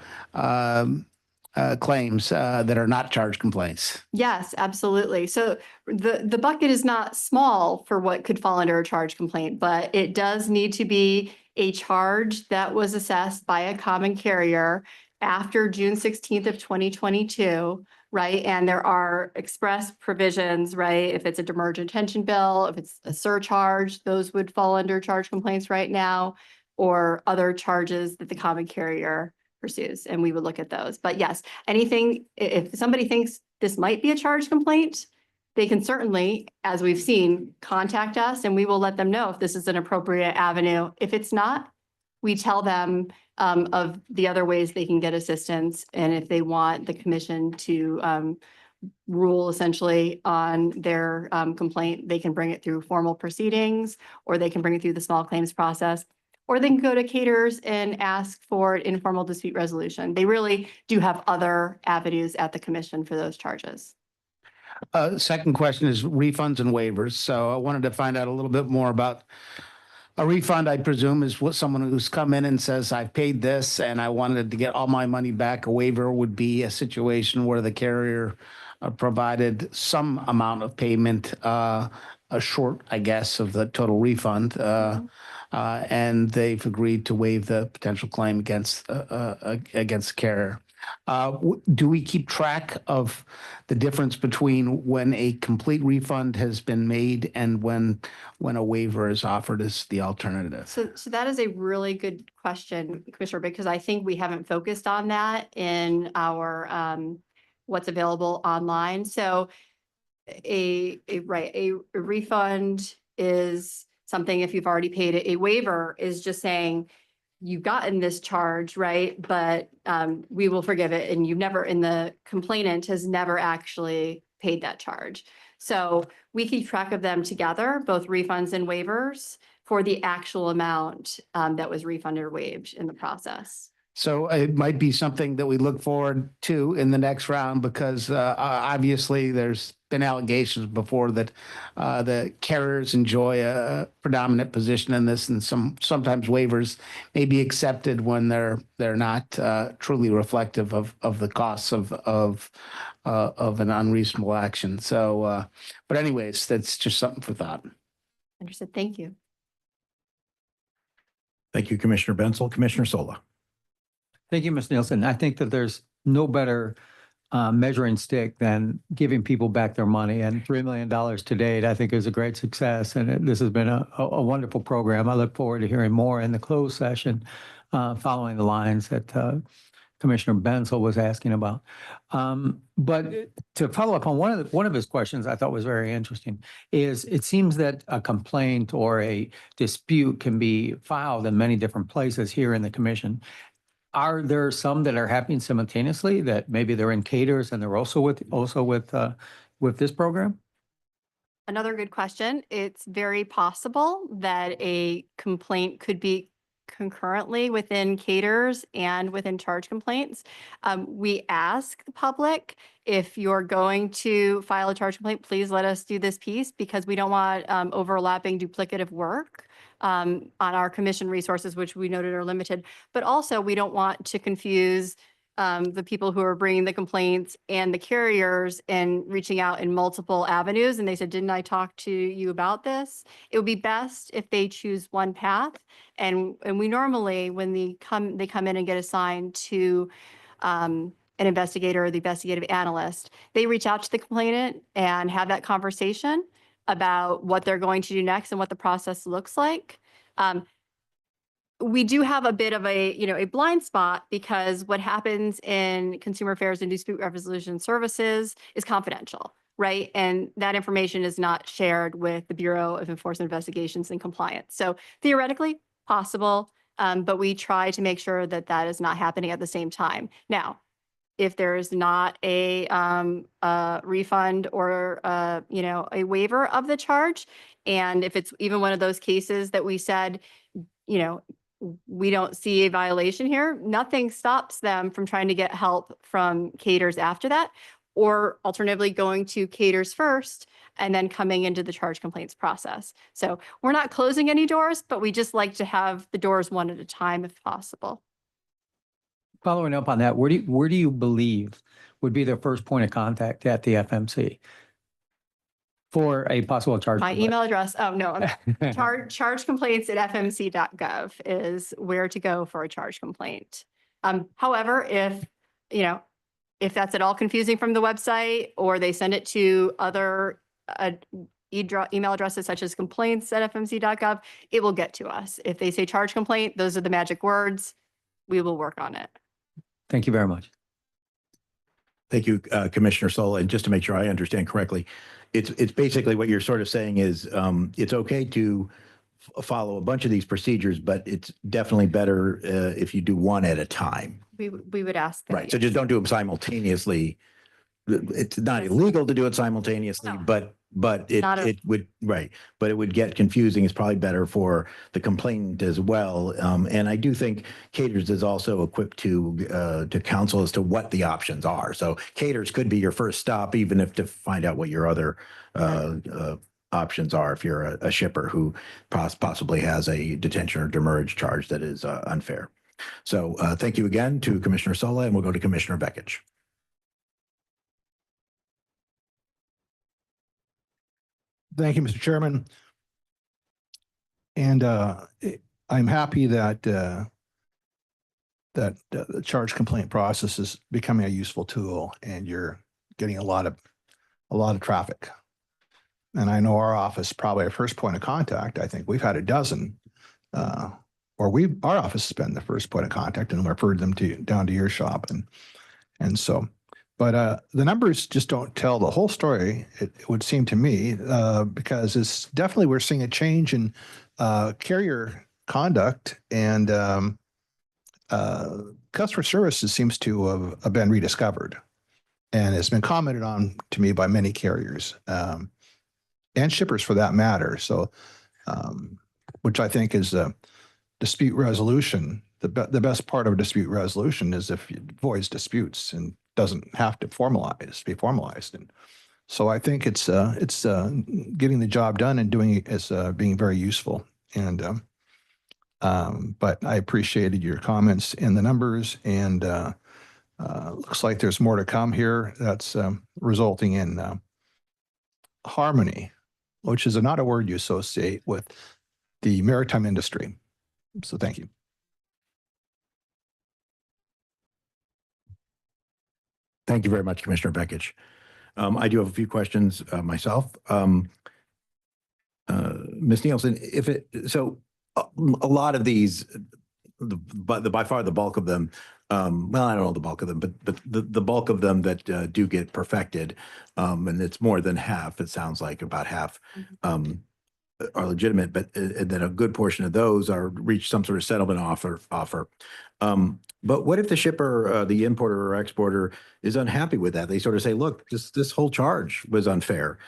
claims that are not charge complaints? Yes, absolutely. So the bucket is not small for what could fall under a charge complaint, but it does need to be a charge that was assessed by a common carrier after June 16th of 2022, right? And there are express provisions, right? If it's a demurrage detention bill, if it's a surcharge, those would fall under charge complaints right now, or other charges that the common carrier pursues, and we would look at those. But yes, anything, if somebody thinks this might be a charge complaint, they can certainly, as we've seen, contact us and we will let them know if this is an appropriate avenue. If it's not, we tell them of the other ways they can get assistance. And if they want the commission to rule essentially on their complaint, they can bring it through formal proceedings, or they can bring it through the small claims process, or they can go to caterers and ask for an informal dispute resolution. They really do have other avenues at the commission for those charges. Second question is refunds and waivers. So I wanted to find out a little bit more about a refund. I presume is what someone who's come in and says, I've paid this and I wanted to get all my money back. A waiver would be a situation where the carrier provided some amount of payment, short, I guess, of the total refund. And they've agreed to waive the potential claim against the carrier. Do we keep track of the difference between when a complete refund has been made and when a waiver is offered as the alternative? So that is a really good question, Commissioner, because I think we haven't focused on that in our what's available online. So a refund is something if you've already paid it. A waiver is just saying you've gotten this charge, right? But we will forgive it. And you've never, and the complainant has never actually paid that charge. So we keep track of them together, both refunds and waivers, for the actual amount that was refunded or waived in the process. So it might be something that we look forward to in the next round, because obviously there's been allegations before that the carriers enjoy a predominant position in this, and sometimes waivers may be accepted when they're not truly reflective of the costs of an unreasonable action. So, but anyways, that's just something for thought. Understood. Thank you. Thank you, Commissioner Bensel. Commissioner Sola. Thank you, Ms. Nielsen. I think that there's no better measuring stick than giving people back their money. And $3 million to date, I think, is a great success. And this has been a wonderful program. I look forward to hearing more in the closed session following the lines that Commissioner Bensel was asking about. But to follow up on one of his questions, I thought was very interesting, is it seems that a complaint or a dispute can be filed in many different places here in the commission. Are there some that are happening simultaneously, that maybe they're in caters and they're also with this program? Another good question. It's very possible that a complaint could be concurrently within caters and within charge complaints. We ask the public, if you're going to file a charge complaint, please let us do this piece, because we don't want overlapping duplicative work on our commission resources, which we noted are limited. But also, we don't want to confuse the people who are bringing the complaints and the carriers and reaching out in multiple avenues. And they said, didn't I talk to you about this? It would be best if they choose one path. And we normally, when they come in and get assigned to an investigator or the investigative analyst, they reach out to the complainant and have that conversation about what they're going to do next and what the process looks like. We do have a bit of a blind spot, because what happens in consumer affairs and dispute resolution services is confidential, right? And that information is not shared with the Bureau of Enforcement Investigations and Compliance. So theoretically possible, but we try to make sure that that is not happening at the same time. Now, if there is not a refund or a waiver of the charge, and if it's even one of those cases that we said, we don't see a violation here, nothing stops them from trying to get help from caters after that, or alternatively going to caters first and then coming into the charge complaints process. So we're not closing any doors, but we just like to have the doors one at a time if possible. Following up on that, where do you believe would be the first point of contact at the FMC for a possible charge? My email address, charge complaints at fmc.gov is where to go for a charge complaint. However, if that's at all confusing from the website, or they send it to other email addresses such as complaints@fmc.gov, it will get to us. If they say charge complaint, those are the magic words. We will work on it. Thank you very much. Thank you, Commissioner Sola. And just to make sure I understand correctly, it's basically what you're sort of saying is it's okay to follow a bunch of these procedures, but it's definitely better if you do one at a time. We would ask that. Right. So just don't do them simultaneously. It's not illegal to do it simultaneously, No. but it would get confusing. It's probably better for the complainant as well. And I do think Caters is also equipped to counsel as to what the options are. So Caters could be your first stop, even if to find out what your other options are if you're a shipper who possibly has a detention or demurrage charge that is unfair. So thank you again to Commissioner Sola, and we'll go to Commissioner Bekich. Thank you, Mr. Chairman. And I'm happy that the charge complaint process is becoming a useful tool, and you're getting a lot of traffic. And I know our office, probably our first point of contact, I think we've had a dozen, our office has been the first point of contact and referred them down to your shop. And so, but the numbers just don't tell the whole story, it would seem to me, because it's definitely, we're seeing a change in carrier conduct, and customer services seems to have been rediscovered, and it's been commented on to me by many carriers and shippers for that matter. So, which I think is dispute resolution. The best part of a dispute resolution is if it avoids disputes and doesn't have to be formalized. And so I think it's getting the job done and doing it as being very useful. And but I appreciated your comments and the numbers, and looks like there's more to come here. That's resulting in harmony, which is not a word you associate with the maritime industry. So thank you. Thank you very much, Commissioner Bekich. I do have a few questions myself. Ms. Nielsen, a lot of these, by far the bulk of them Well, I don't know the bulk of them, but the bulk of them that do get perfected, and it's more than half, it sounds like about half, are legitimate, but and then a good portion of those are reach some sort of settlement offer. But what if the shipper, the importer or exporter is unhappy with that? They sort of say, look, this whole charge was unfair.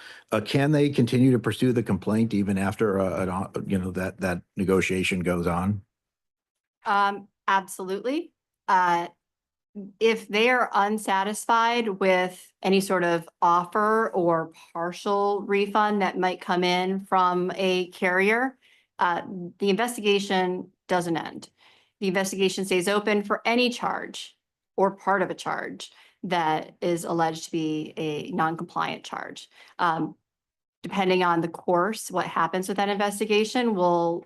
Can they continue to pursue the complaint even after that negotiation goes on? Absolutely. If they are unsatisfied with any sort of offer or partial refund that might come in from a carrier, the investigation doesn't end. The investigation stays open for any charge or part of a charge that is alleged to be a non-compliant charge. Depending on the course, what happens with that investigation will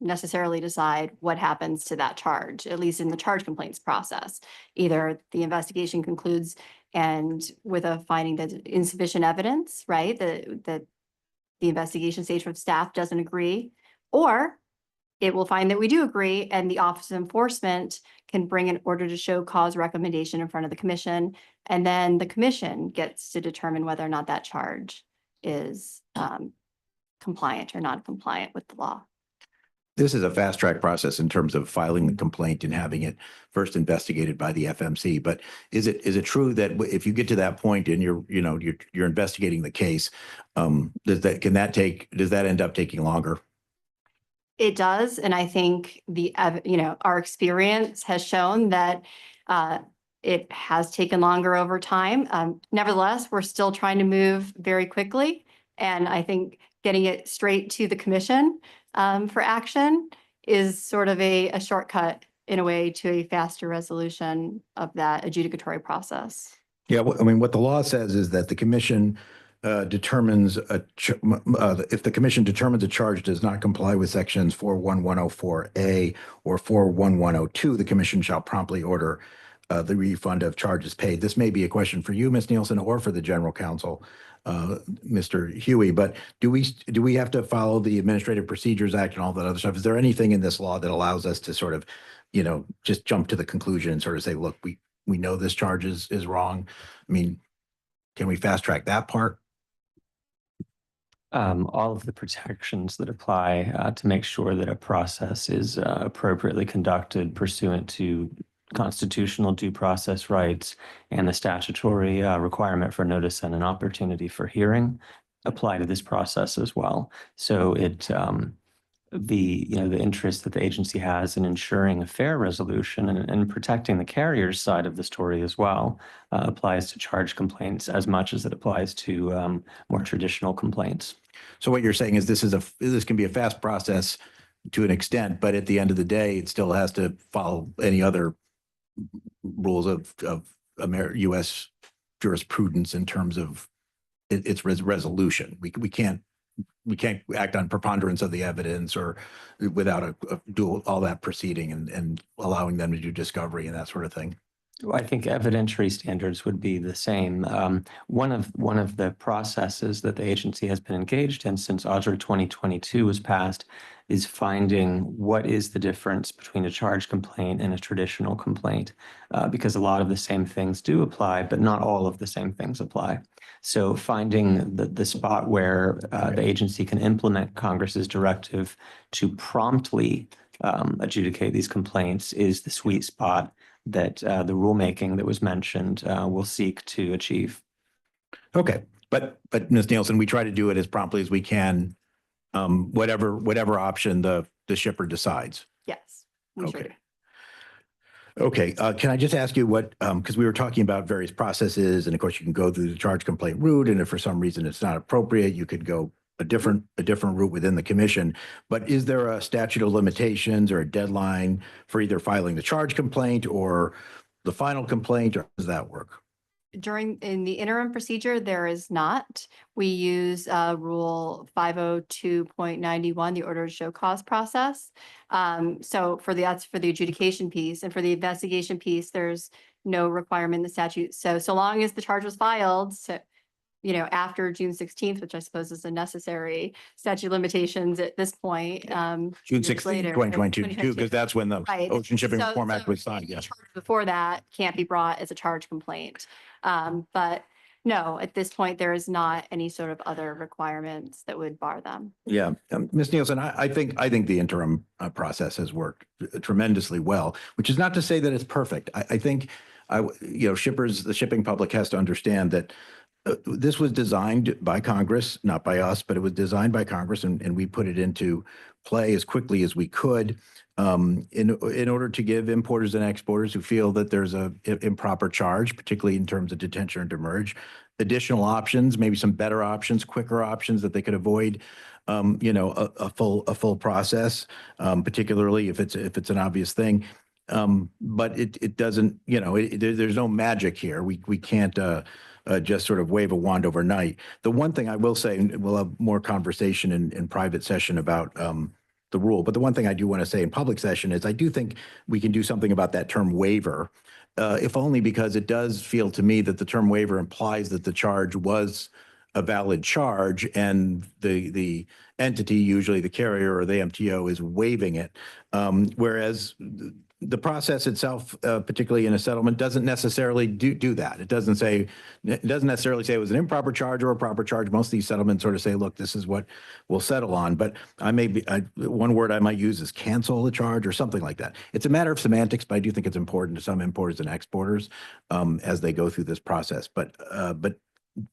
necessarily decide what happens to that charge, at least in the charge complaints process. Either the investigation concludes and with a finding that insufficient evidence, right, that the investigation stage from staff doesn't agree, or it will find that we do agree and the Office of Enforcement can bring an order to show cause recommendation in front of the commission. And then the commission gets to determine whether or not that charge is compliant or non-compliant with the law. This is a fast track process in terms of filing the complaint and having it first investigated by the FMC. But is it true that if you get to that point and you're investigating the case, does that end up taking longer? It does, and I think our experience has shown that it has taken longer over time. Nevertheless, we're still trying to move very quickly, and I think getting it straight to the commission for action is sort of a shortcut in a way to a faster resolution of that adjudicatory process. Yeah, I mean, what the law says is that the commission determines if the commission determines a charge does not comply with sections 41104A or 41102, the commission shall promptly order the refund of charges paid. This may be a question for you, Ms. Nielsen, or for the general counsel, Mr. Huey, but do we have to follow the Administrative Procedures Act and all that other stuff? Is there anything in this law that allows us to sort of, just jump to the conclusion and sort of say, look, we know this charge is wrong? I mean, can we fast track that part? All of the protections that apply to make sure that a process is appropriately conducted pursuant to constitutional due process rights and the statutory requirement for notice and an opportunity for hearing apply to this process as well. So the interest that the agency has in ensuring a fair resolution and protecting the carrier's side of the story as well applies to charge complaints as much as it applies to more traditional complaints. So what you're saying is this can be a fast process to an extent, but at the end of the day, it still has to follow any other rules of U.S. jurisprudence in terms of its resolution. We can't act on preponderance of the evidence or without do all that proceeding and allowing them to do discovery and that sort of thing. I think evidentiary standards would be the same. One of the processes that the agency has been engaged in since OJR 2022 was passed is finding what is the difference between a charge complaint and a traditional complaint, because a lot of the same things do apply, but not all of the same things apply. So finding the spot where the agency can implement Congress's directive to promptly adjudicate these complaints is the sweet spot that the rulemaking that was mentioned will seek to achieve. Okay. But Ms. Nielsen, we try to do it as promptly as we can, whatever option the shipper decides. Yes. Okay. Okay. Can I just ask you because we were talking about various processes, and of course you can go through the charge complaint route, and if for some reason it's not appropriate, you could go a different route within the commission. But is there a statute of limitations or a deadline for either filing the charge complaint or the final complaint, or how does that work? In the interim procedure, there is not. We use Rule 502.91, the order to show cause process. So that's for the adjudication piece, and for the investigation piece, there's no requirement in the statute. So long as the charge was filed, after June 16th, which I suppose is a necessary statute of limitations at this point. June years 16th, later, 2022, because that's when the Right. Ocean Shipping So- Reform Act so was signed, any yes. charge before that can't be brought as a charge complaint. But no, at this point, there is not any sort of other requirements that would bar them. Yeah, Ms. Nielsen, I think the interim process has worked tremendously well, which is not to say that it's perfect. I think, shippers, the shipping public has to understand that this was designed by Congress, not by us, but it was designed by Congress, and we put it into play as quickly as we could in order to give importers and exporters who feel that there's a improper charge, particularly in terms of detention and demurrage, additional options, maybe some better options, quicker options that they could avoid, a full process, particularly if it's an obvious thing. But it doesn't, there's no magic here. We can't just sort of wave a wand overnight. The one thing I will say, and we'll have more conversation in private session about the rule, but the one thing I do want to say in public session is I do think we can do something about that term waiver, if only because it does feel to me that the term waiver implies that the charge was a valid charge and the entity, usually the carrier or the MTO, is waiving it. Whereas the process itself, particularly in a settlement, doesn't necessarily do that. It doesn't necessarily say it was an improper charge or a proper charge. Most of these settlements sort of say, look, this is what we'll settle on. But one word I might use is cancel the charge or something like that. It's a matter of semantics, but I do think it's important to some importers and exporters as they go through this process. But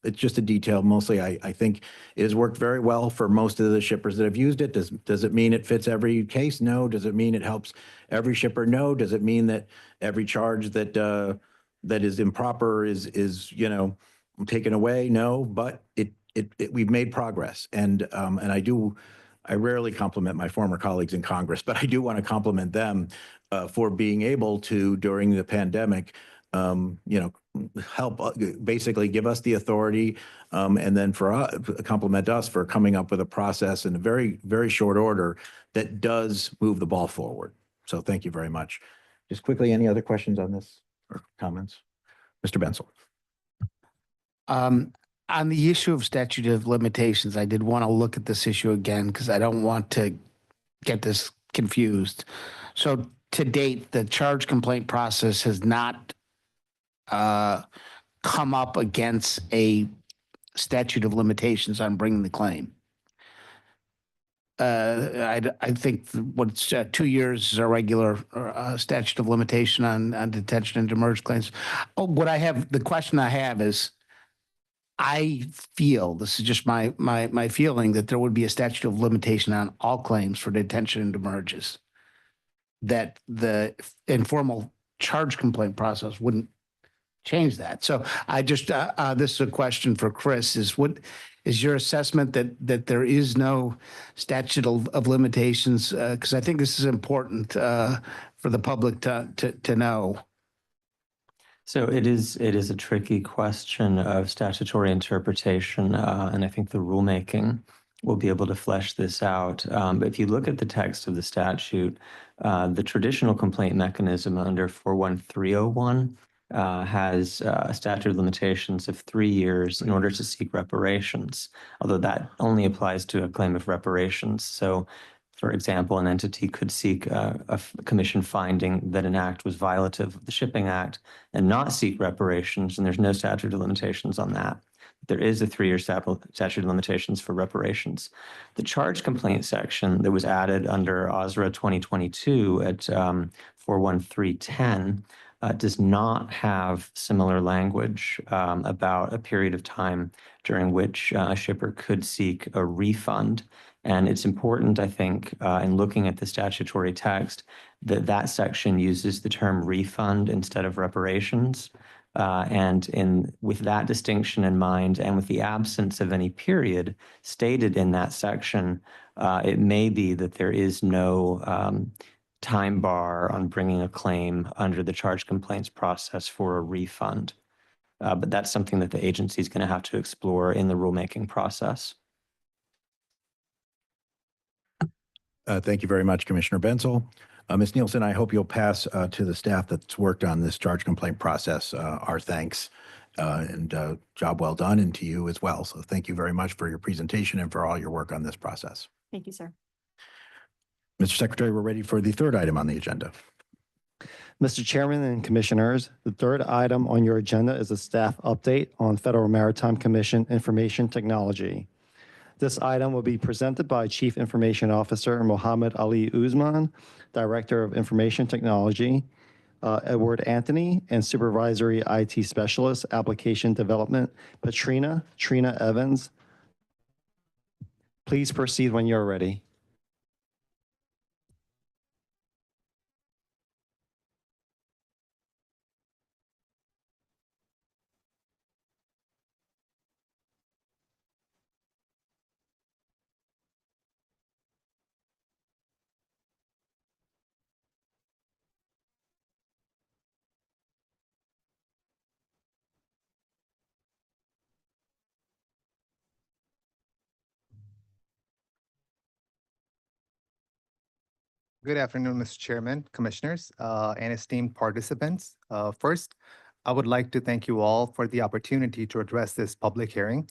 it's just a detail. Mostly, I think it has worked very well for most of the shippers that have used it. Does it mean it fits every case? No. Does it mean it helps every shipper? No. Does it mean that every charge that is improper is taken away? No. But we've made progress, and I rarely compliment my former colleagues in Congress, but I do want to compliment them for being able to, during the pandemic, help basically give us the authority and then compliment us for coming up with a process in a very, very short order that does move the ball forward. So thank you very much. Just quickly, any other questions on this or comments? Mr. Bensel. On the issue of statute of limitations, I did want to look at this issue again because I don't want to get this confused. So to date, the charge complaint process has not come up against a statute of limitations on bringing the claim. I think what's 2 years is a regular statute of limitation on detention and demurrage claims. The question I have is, I feel, this is just my feeling, that there would be a statute of limitation on all claims for detention and demurrages, that the informal charge complaint process wouldn't change that. So I just, this is a question for Chris, what is your assessment that there is no statute of limitations? Because I think this is important for the public to know. So it is a tricky question of statutory interpretation, and I think the rulemaking will be able to flesh this out. But if you look at the text of the statute, the traditional complaint mechanism under 41301 has a statute of limitations of 3 years in order to seek reparations, although that only applies to a claim of reparations. So, for example, an entity could seek a commission finding that an act was violative of the Shipping Act and not seek reparations, and there's no statute of limitations on that. There is a 3-year statute of limitations for reparations. The charge complaint section that was added under OSRA 2022 at 41310 does not have similar language about a period of time during which a shipper could seek a refund. And it's important, I think, in looking at the statutory text, that section uses the term refund instead of reparations. And with that distinction in mind, and with the absence of any period stated in that section, it may be that there is no time bar on bringing a claim under the charge complaints process for a refund. But that's something that the agency is going to have to explore in the rulemaking process. Thank you very much, Commissioner Bensel. Ms. Nielsen, I hope you'll pass to the staff that's worked on this charge complaint process our thanks and job well done, and to you as well. So thank you very much for your presentation and for all your work on this process. Thank you, sir. Mr. Secretary, we're ready for the third item on the agenda. Mr. Chairman and Commissioners, the third item on your agenda is a staff update on Federal Maritime Commission Information Technology. This item will be presented by Chief Information Officer Mohammed Ali Uzman, Director of Information Technology, Edward Anthony, and Supervisory IT Specialist, Application Development, Trina Evans. Please proceed when you're ready. Good afternoon, Mr. Chairman, Commissioners, and esteemed participants. First, I would like to thank you all for the opportunity to address this public hearing.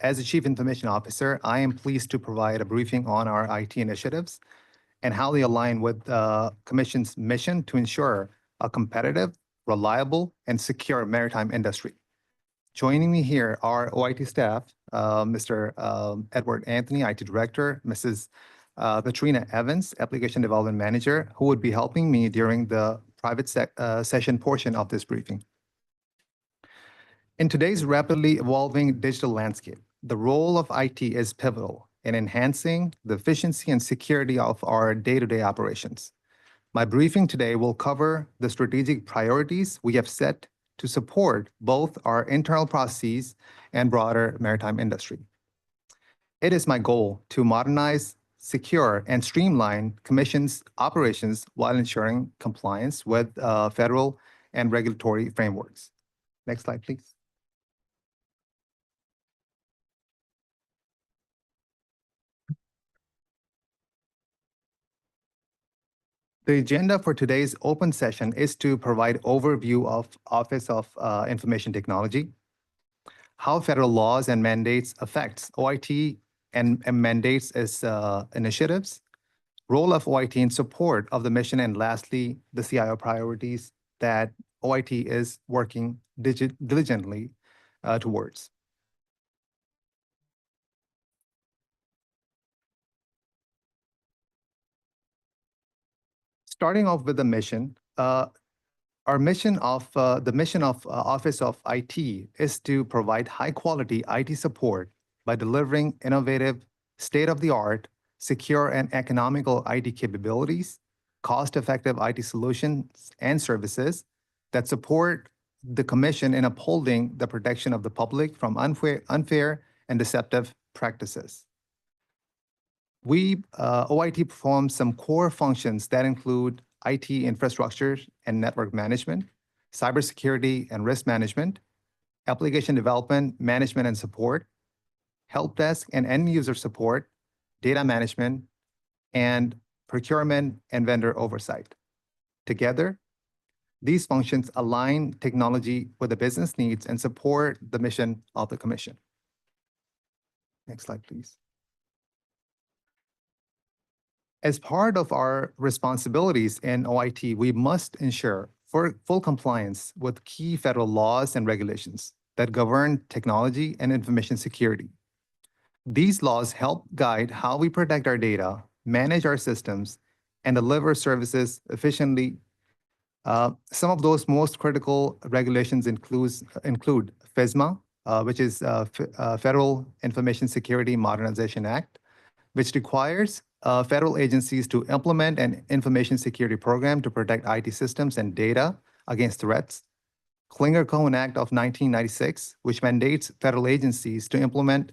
As the Chief Information Officer, I am pleased to provide a briefing on our IT initiatives and how they align with the Commission's mission to ensure a competitive, reliable, and secure maritime industry. Joining me here are OIT staff, Mr. Edward Anthony, IT Director, Mrs. Trina Evans, Application Development Manager, who would be helping me during the private session portion of this briefing. In today's rapidly evolving digital landscape, the role of IT is pivotal in enhancing the efficiency and security of our day-to-day operations. My briefing today will cover the strategic priorities we have set to support both our internal processes and broader maritime industry. It is my goal to modernize, secure, and streamline Commission's operations while ensuring compliance with federal and regulatory frameworks. Next slide, please. The agenda for today's open session is to provide overview of Office of Information Technology, how federal laws and mandates affects OIT and mandates its initiatives, role of OIT in support of the mission, and lastly, the CIO priorities that OIT is working diligently towards. Starting off with the mission, the mission of Office of IT is to provide high-quality IT support by delivering innovative, state-of-the-art, secure, and economical IT capabilities, cost-effective IT solutions and services that support the Commission in upholding the protection of the public from unfair and deceptive practices. OIT performs some core functions that include IT infrastructure and network management, cybersecurity and risk management, application development, management and support, help desk and end user support, data management, and procurement and vendor oversight. Together, these functions align technology with the business needs and support the mission of the Commission. Next slide, please. As part of our responsibilities in OIT, we must ensure full compliance with key federal laws and regulations that govern technology and information security. These laws help guide how we protect our data, manage our systems, and deliver services efficiently. Some of those most critical regulations include FISMA, which is Federal Information Security Modernization Act, which requires federal agencies to implement an information security program to protect IT systems and data against threats. Clinger-Cohen Act of 1996, which mandates federal agencies to implement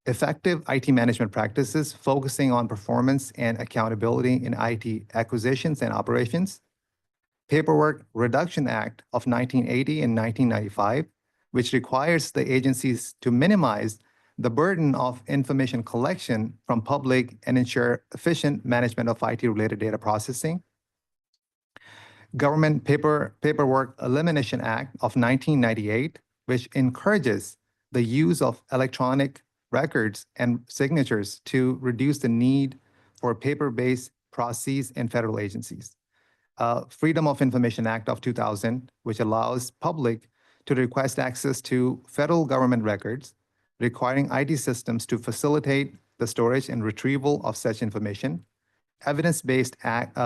effective IT management practices focusing on performance and accountability in IT acquisitions and operations. Paperwork Reduction Act of 1980 and 1995, which requires the agencies to minimize the burden of information collection from public and ensure efficient management of IT-related data processing. Government Paperwork Elimination Act of 1998, which encourages the use of electronic records and signatures to reduce the need for paper-based processes in federal agencies. Freedom of Information Act of 2000, which allows public to request access to federal government records, requiring IT systems to facilitate the storage and retrieval of such information. Evidence-Based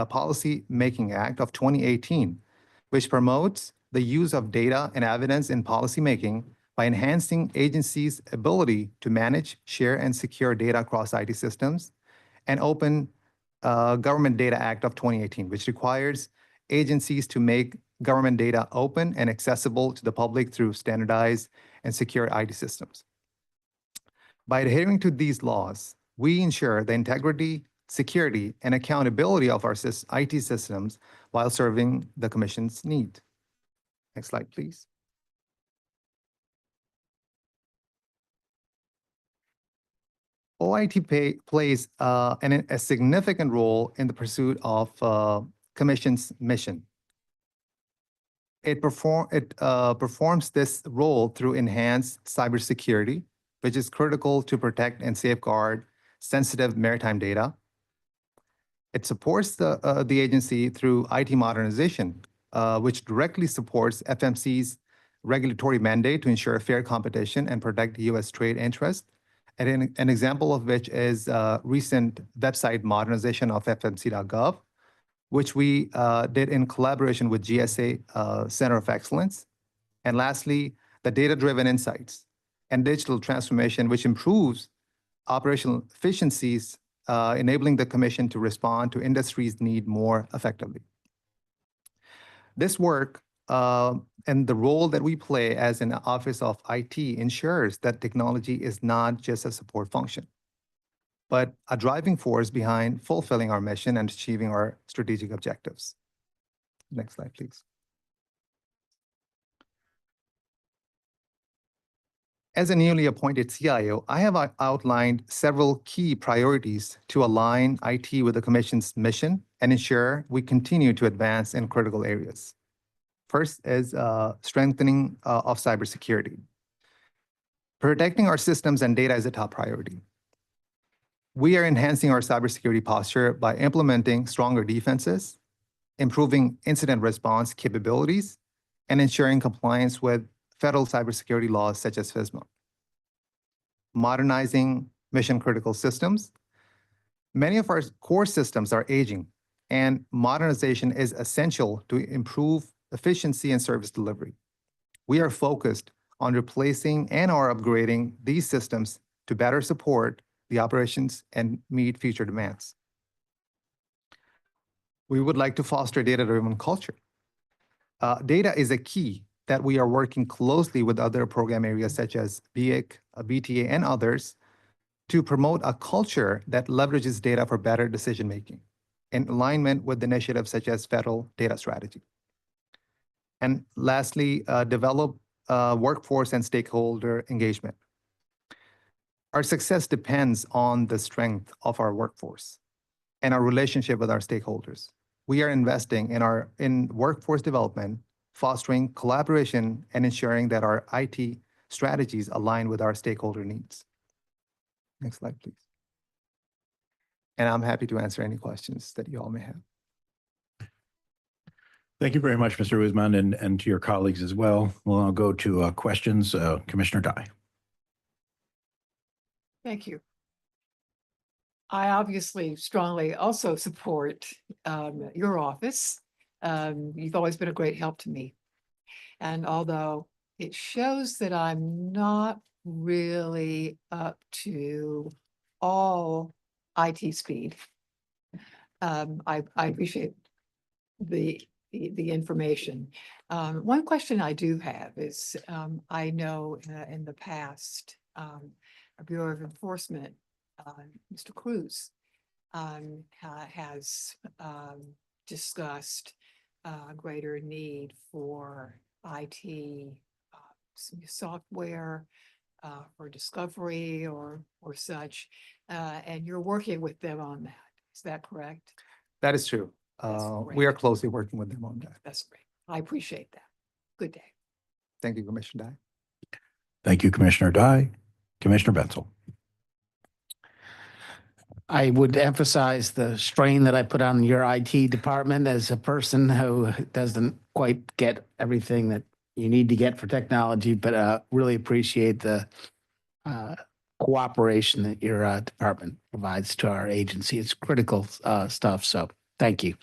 Policy Making Act of 2018, which promotes the use of data and evidence in policymaking by enhancing agencies' ability to manage, share, and secure data across IT systems. And Open Government Data Act of 2018, which requires agencies to make government data open and accessible to the public through standardized and secure IT systems. By adhering to these laws, we ensure the integrity, security, and accountability of our IT systems while serving the Commission's need. Next slide, please. OIT plays a significant role in the pursuit of Commission's mission. It performs this role through enhanced cybersecurity, which is critical to protect and safeguard sensitive maritime data. It supports the agency through IT modernization, which directly supports FMC's regulatory mandate to ensure fair competition and protect U.S. trade interests. And an example of which is recent website modernization of fmc.gov, which we did in collaboration with GSA Center of Excellence. And lastly, the data-driven insights and digital transformation, which improves operational efficiencies, enabling the Commission to respond to industry's need more effectively. This work and the role that we play as an Office of IT ensures that technology is not just a support function, but a driving force behind fulfilling our mission and achieving our strategic objectives. Next slide, please. As a newly appointed CIO, I have outlined several key priorities to align IT with the Commission's mission and ensure we continue to advance in critical areas. First is strengthening of cybersecurity. Protecting our systems and data is a top priority. We are enhancing our cybersecurity posture by implementing stronger defenses, improving incident response capabilities, and ensuring compliance with federal cybersecurity laws such as FISMA. Modernizing mission-critical systems. Many of our core systems are aging, and modernization is essential to improve efficiency and service delivery. We are focused on replacing and or upgrading these systems to better support the operations and meet future demands. We would like to foster a data-driven culture. Data is a key that we are working closely with other program areas such as BIC, BTA, and others to promote a culture that leverages data for better decision-making in alignment with initiatives such as federal data strategy. And lastly, develop workforce and stakeholder engagement. Our success depends on the strength of our workforce and our relationship with our stakeholders. We are investing in workforce development, fostering collaboration, and ensuring that our IT strategies align with our stakeholder needs. Next slide, please. And I'm happy to answer any questions that you all may have. Thank you very much, Mr. Guzman, and to your colleagues as well. We'll now go to questions. Commissioner Dye. Thank you. I obviously strongly also support your office. You've always been a great help to me. And although it shows that I'm not really up to all IT speed, I appreciate the information. One question I do have is, I know in the past, Bureau of Enforcement, Mr. Cruz, has discussed a greater need for IT software for discovery or such, and you're working with them on that. Is that correct? That is true. That's We are great. closely working with them on that. That's great. I appreciate that. Good day. Thank you, Commissioner Dye. Thank you, Commissioner Dye. Commissioner Bensel. I would emphasize the strain that I put on your IT department as a person who doesn't quite get everything that you need to get for technology, but really appreciate the cooperation that your department provides to our agency. It's critical stuff. So thank you.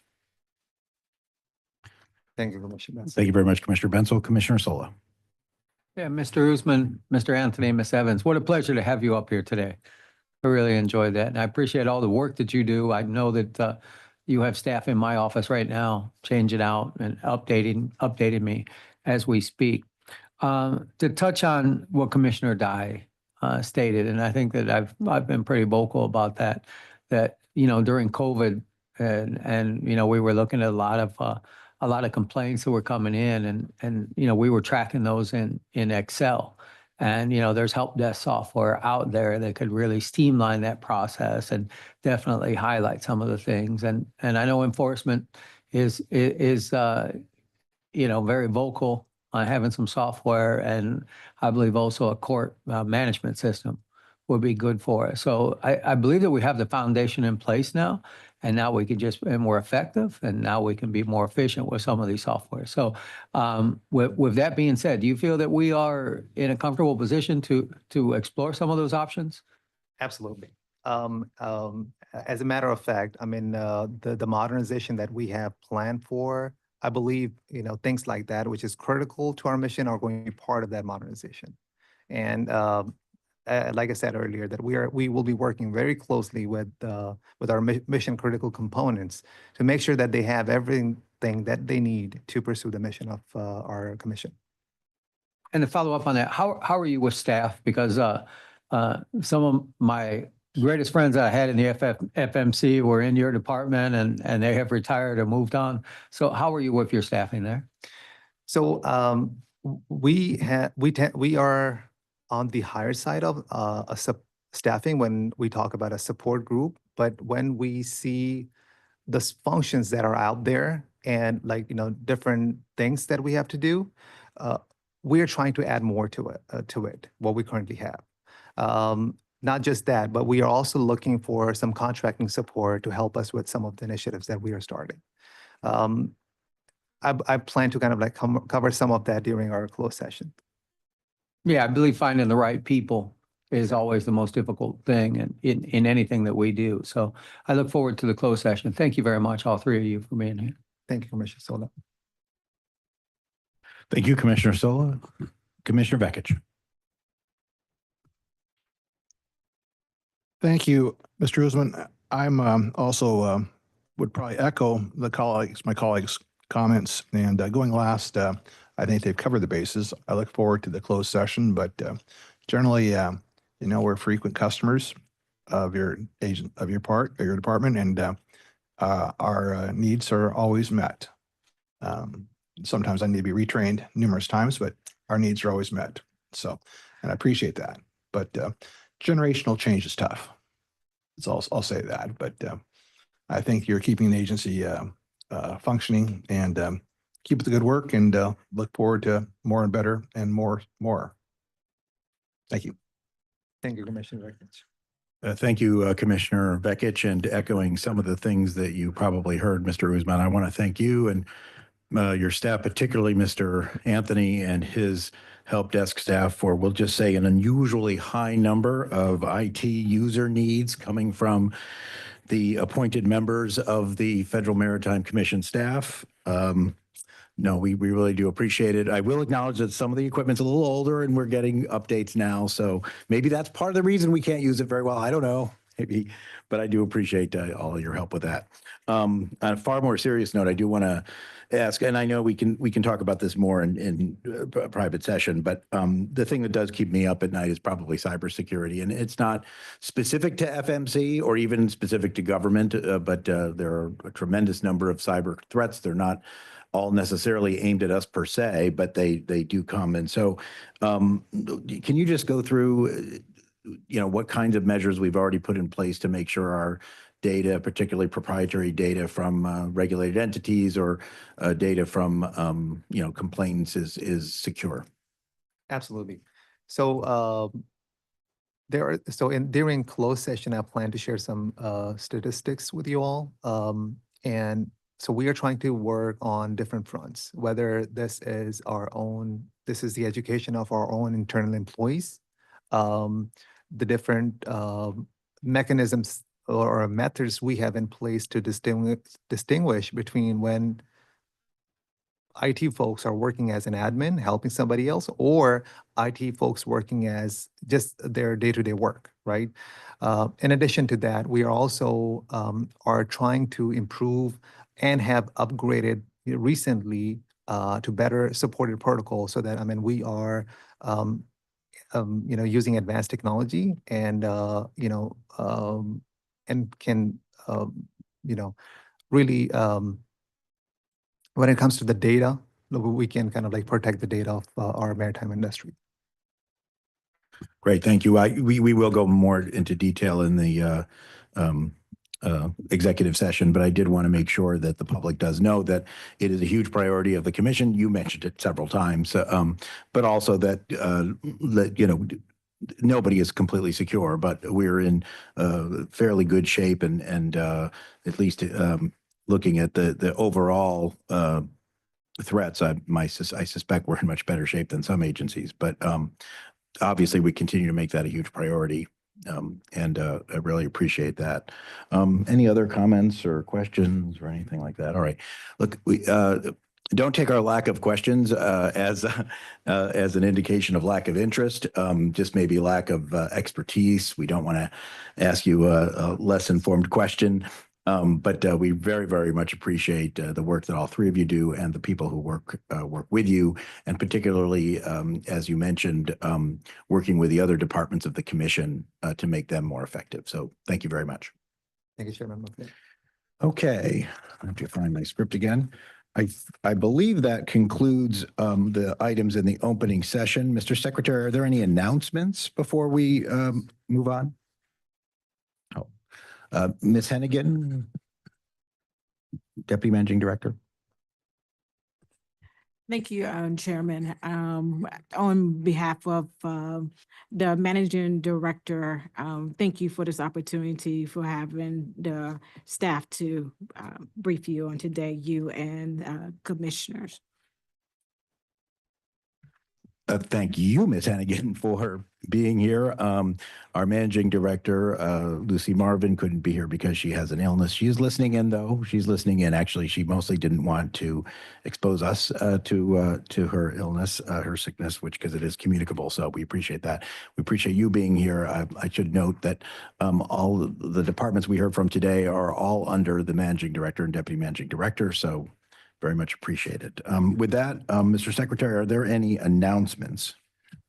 Thank you, Commissioner Benson. Thank you very much, Commissioner Bensel. Commissioner Sola. Yeah, Mr. Usman, Mr. Anthony, Ms. Evans, what a pleasure to have you up here today. I really enjoyed that. And I appreciate all the work that you do. I know that you have staff in my office right now, changing out and updating me as we speak. To touch on what Commissioner Dye stated, and I think that I've been pretty vocal about that, during COVID and we were looking at a lot of complaints that were coming in and we were tracking those in Excel. And, there's help desk software out there that could really streamline that process and definitely highlight some of the things. And I know enforcement is very vocal on having some software, and I believe also a court management system would be good for us. So I believe that we have the foundation in place now, and now we can just be more effective, and now we can be more efficient with some of these software. So with that being said, do you feel that we are in a comfortable position to explore some of those options? Absolutely. As a matter of fact, I mean, the modernization that we have planned for, I believe, things like that, which is critical to our mission, are going to be part of that modernization. And like I said earlier, that we will be working very closely with our mission critical components to make sure that they have everything that they need to pursue the mission of our commission. And to follow up on that, how are you with staff? Because some of my greatest friends that I had in the FMC were in your department, and they have retired or moved on. So how are you with your staffing there? So we are on the higher side of staffing when we talk about a support group, but when we see the functions that are out there and different things that we have to do, we are trying to add more to it what we currently have. Not just that, but we are also looking for some contracting support to help us with some of the initiatives that we are starting. I plan to kind of cover some of that during our closed session. Yeah, I believe finding the right people is always the most difficult thing in anything that we do. So I look forward to the closed session. Thank you very much, all three of you, for being here. Thank you, Commissioner Sola. Thank you, Commissioner Sola. Commissioner Vekich. Thank you, Mr. Usman. I'm also would probably echo my colleagues' comments, and going last, I think they've covered the bases. I look forward to the closed session, but generally, we're frequent customers of your department, and our needs are always met. Sometimes I need to be retrained numerous times, but our needs are always met. So, and I appreciate that. But generational change is tough. So I'll say that. But I think you're keeping the agency functioning, and keep up the good work, and look forward to more and better and more. Thank you. Thank you, Commissioner Vekich. Thank you, Commissioner Vekich, and echoing some of the things that you probably heard, Mr. Usman, I want to thank you and your staff, particularly Mr. Anthony and his help desk staff, for, we'll just say, an unusually high number of IT user needs coming from the appointed members of the Federal Maritime Commission staff. No, we really do appreciate it. I will acknowledge that some of the equipment's a little older and we're getting updates now. So maybe that's part of the reason we can't use it very well. I don't know, maybe, but I do appreciate all of your help with that. On a far more serious note, I do want to ask, and I know we can talk about this more in a private session, but the thing that does keep me up at night is probably cybersecurity. And it's not specific to FMC or even specific to government, but there are a tremendous number of cyber threats. They're not all necessarily aimed at us per se, but they do come. And so can you just go through, what kinds of measures we've already put in place to make sure our data, particularly proprietary data from regulated entities or data from, complainants is secure? Absolutely. So during closed session, I plan to share some statistics with you all. And so we are trying to work on different fronts, whether this is the education of our own internal employees, the different mechanisms or methods we have in place to distinguish between when IT folks are working as an admin, helping somebody else, or IT folks working as just their day-to-day work, right? In addition to that, we are also are trying to improve and have upgraded recently to better supported protocols so that, we are, using advanced technology and, and can, really, when it comes to the data, we can kind of like protect the data of our maritime industry. Great, thank you. We will go more into detail in the executive session, but I did want to make sure that the public does know that it is a huge priority of the commission. You mentioned it several times, but also that, nobody is completely secure, but we're in fairly good shape and at least looking at the overall threats, I suspect we're in much better shape than some agencies, but obviously we continue to make that a huge priority. And I really appreciate that. Any other comments or questions or anything like that? All right. Look, we don't take our lack of questions as an indication of lack of interest, just maybe lack of expertise. We don't want to ask you a less informed question. But we very, very much appreciate the work that all three of you do and the people who work with you, and particularly, as you mentioned, working with the other departments of the commission to make them more effective. So thank you very much. Thank you, Chairman. Okay, I have to find my script again. I believe that concludes the items in the opening session. Mr. Secretary, are there any announcements before we move on? Ms. Hennigan, Deputy Managing Director. Thank you, Chairman. On behalf of the Managing Director, thank you for this opportunity for having the staff to brief you on today, you and commissioners. Thank you, Ms. Hannigan, for being here. Our Managing Director, Lucy Marvin, couldn't be here because she has an illness. She is listening in, though. She's listening in. Actually, she mostly didn't want to expose us to her illness, her sickness, because it is communicable. So we appreciate that. We appreciate you being here. I should note that all the departments we heard from today are all under the Managing Director and Deputy Managing Director. So very much appreciated. With that, Mr. Secretary, are there any announcements?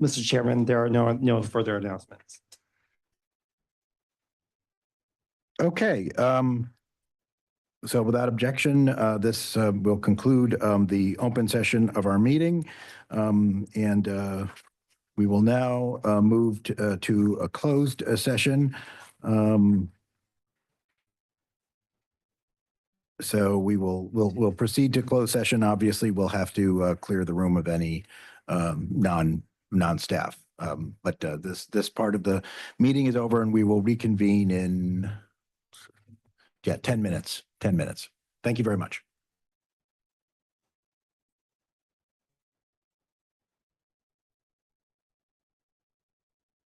Mr. Chairman, there are no further announcements. Okay. So without objection, this will conclude the open session of our meeting. And we will now move to a closed session. So we'll proceed to closed session. Obviously, we'll have to clear the room of any non-staff. But this part of the meeting is over, and we will reconvene in 10 minutes. 10 minutes. Thank you very much.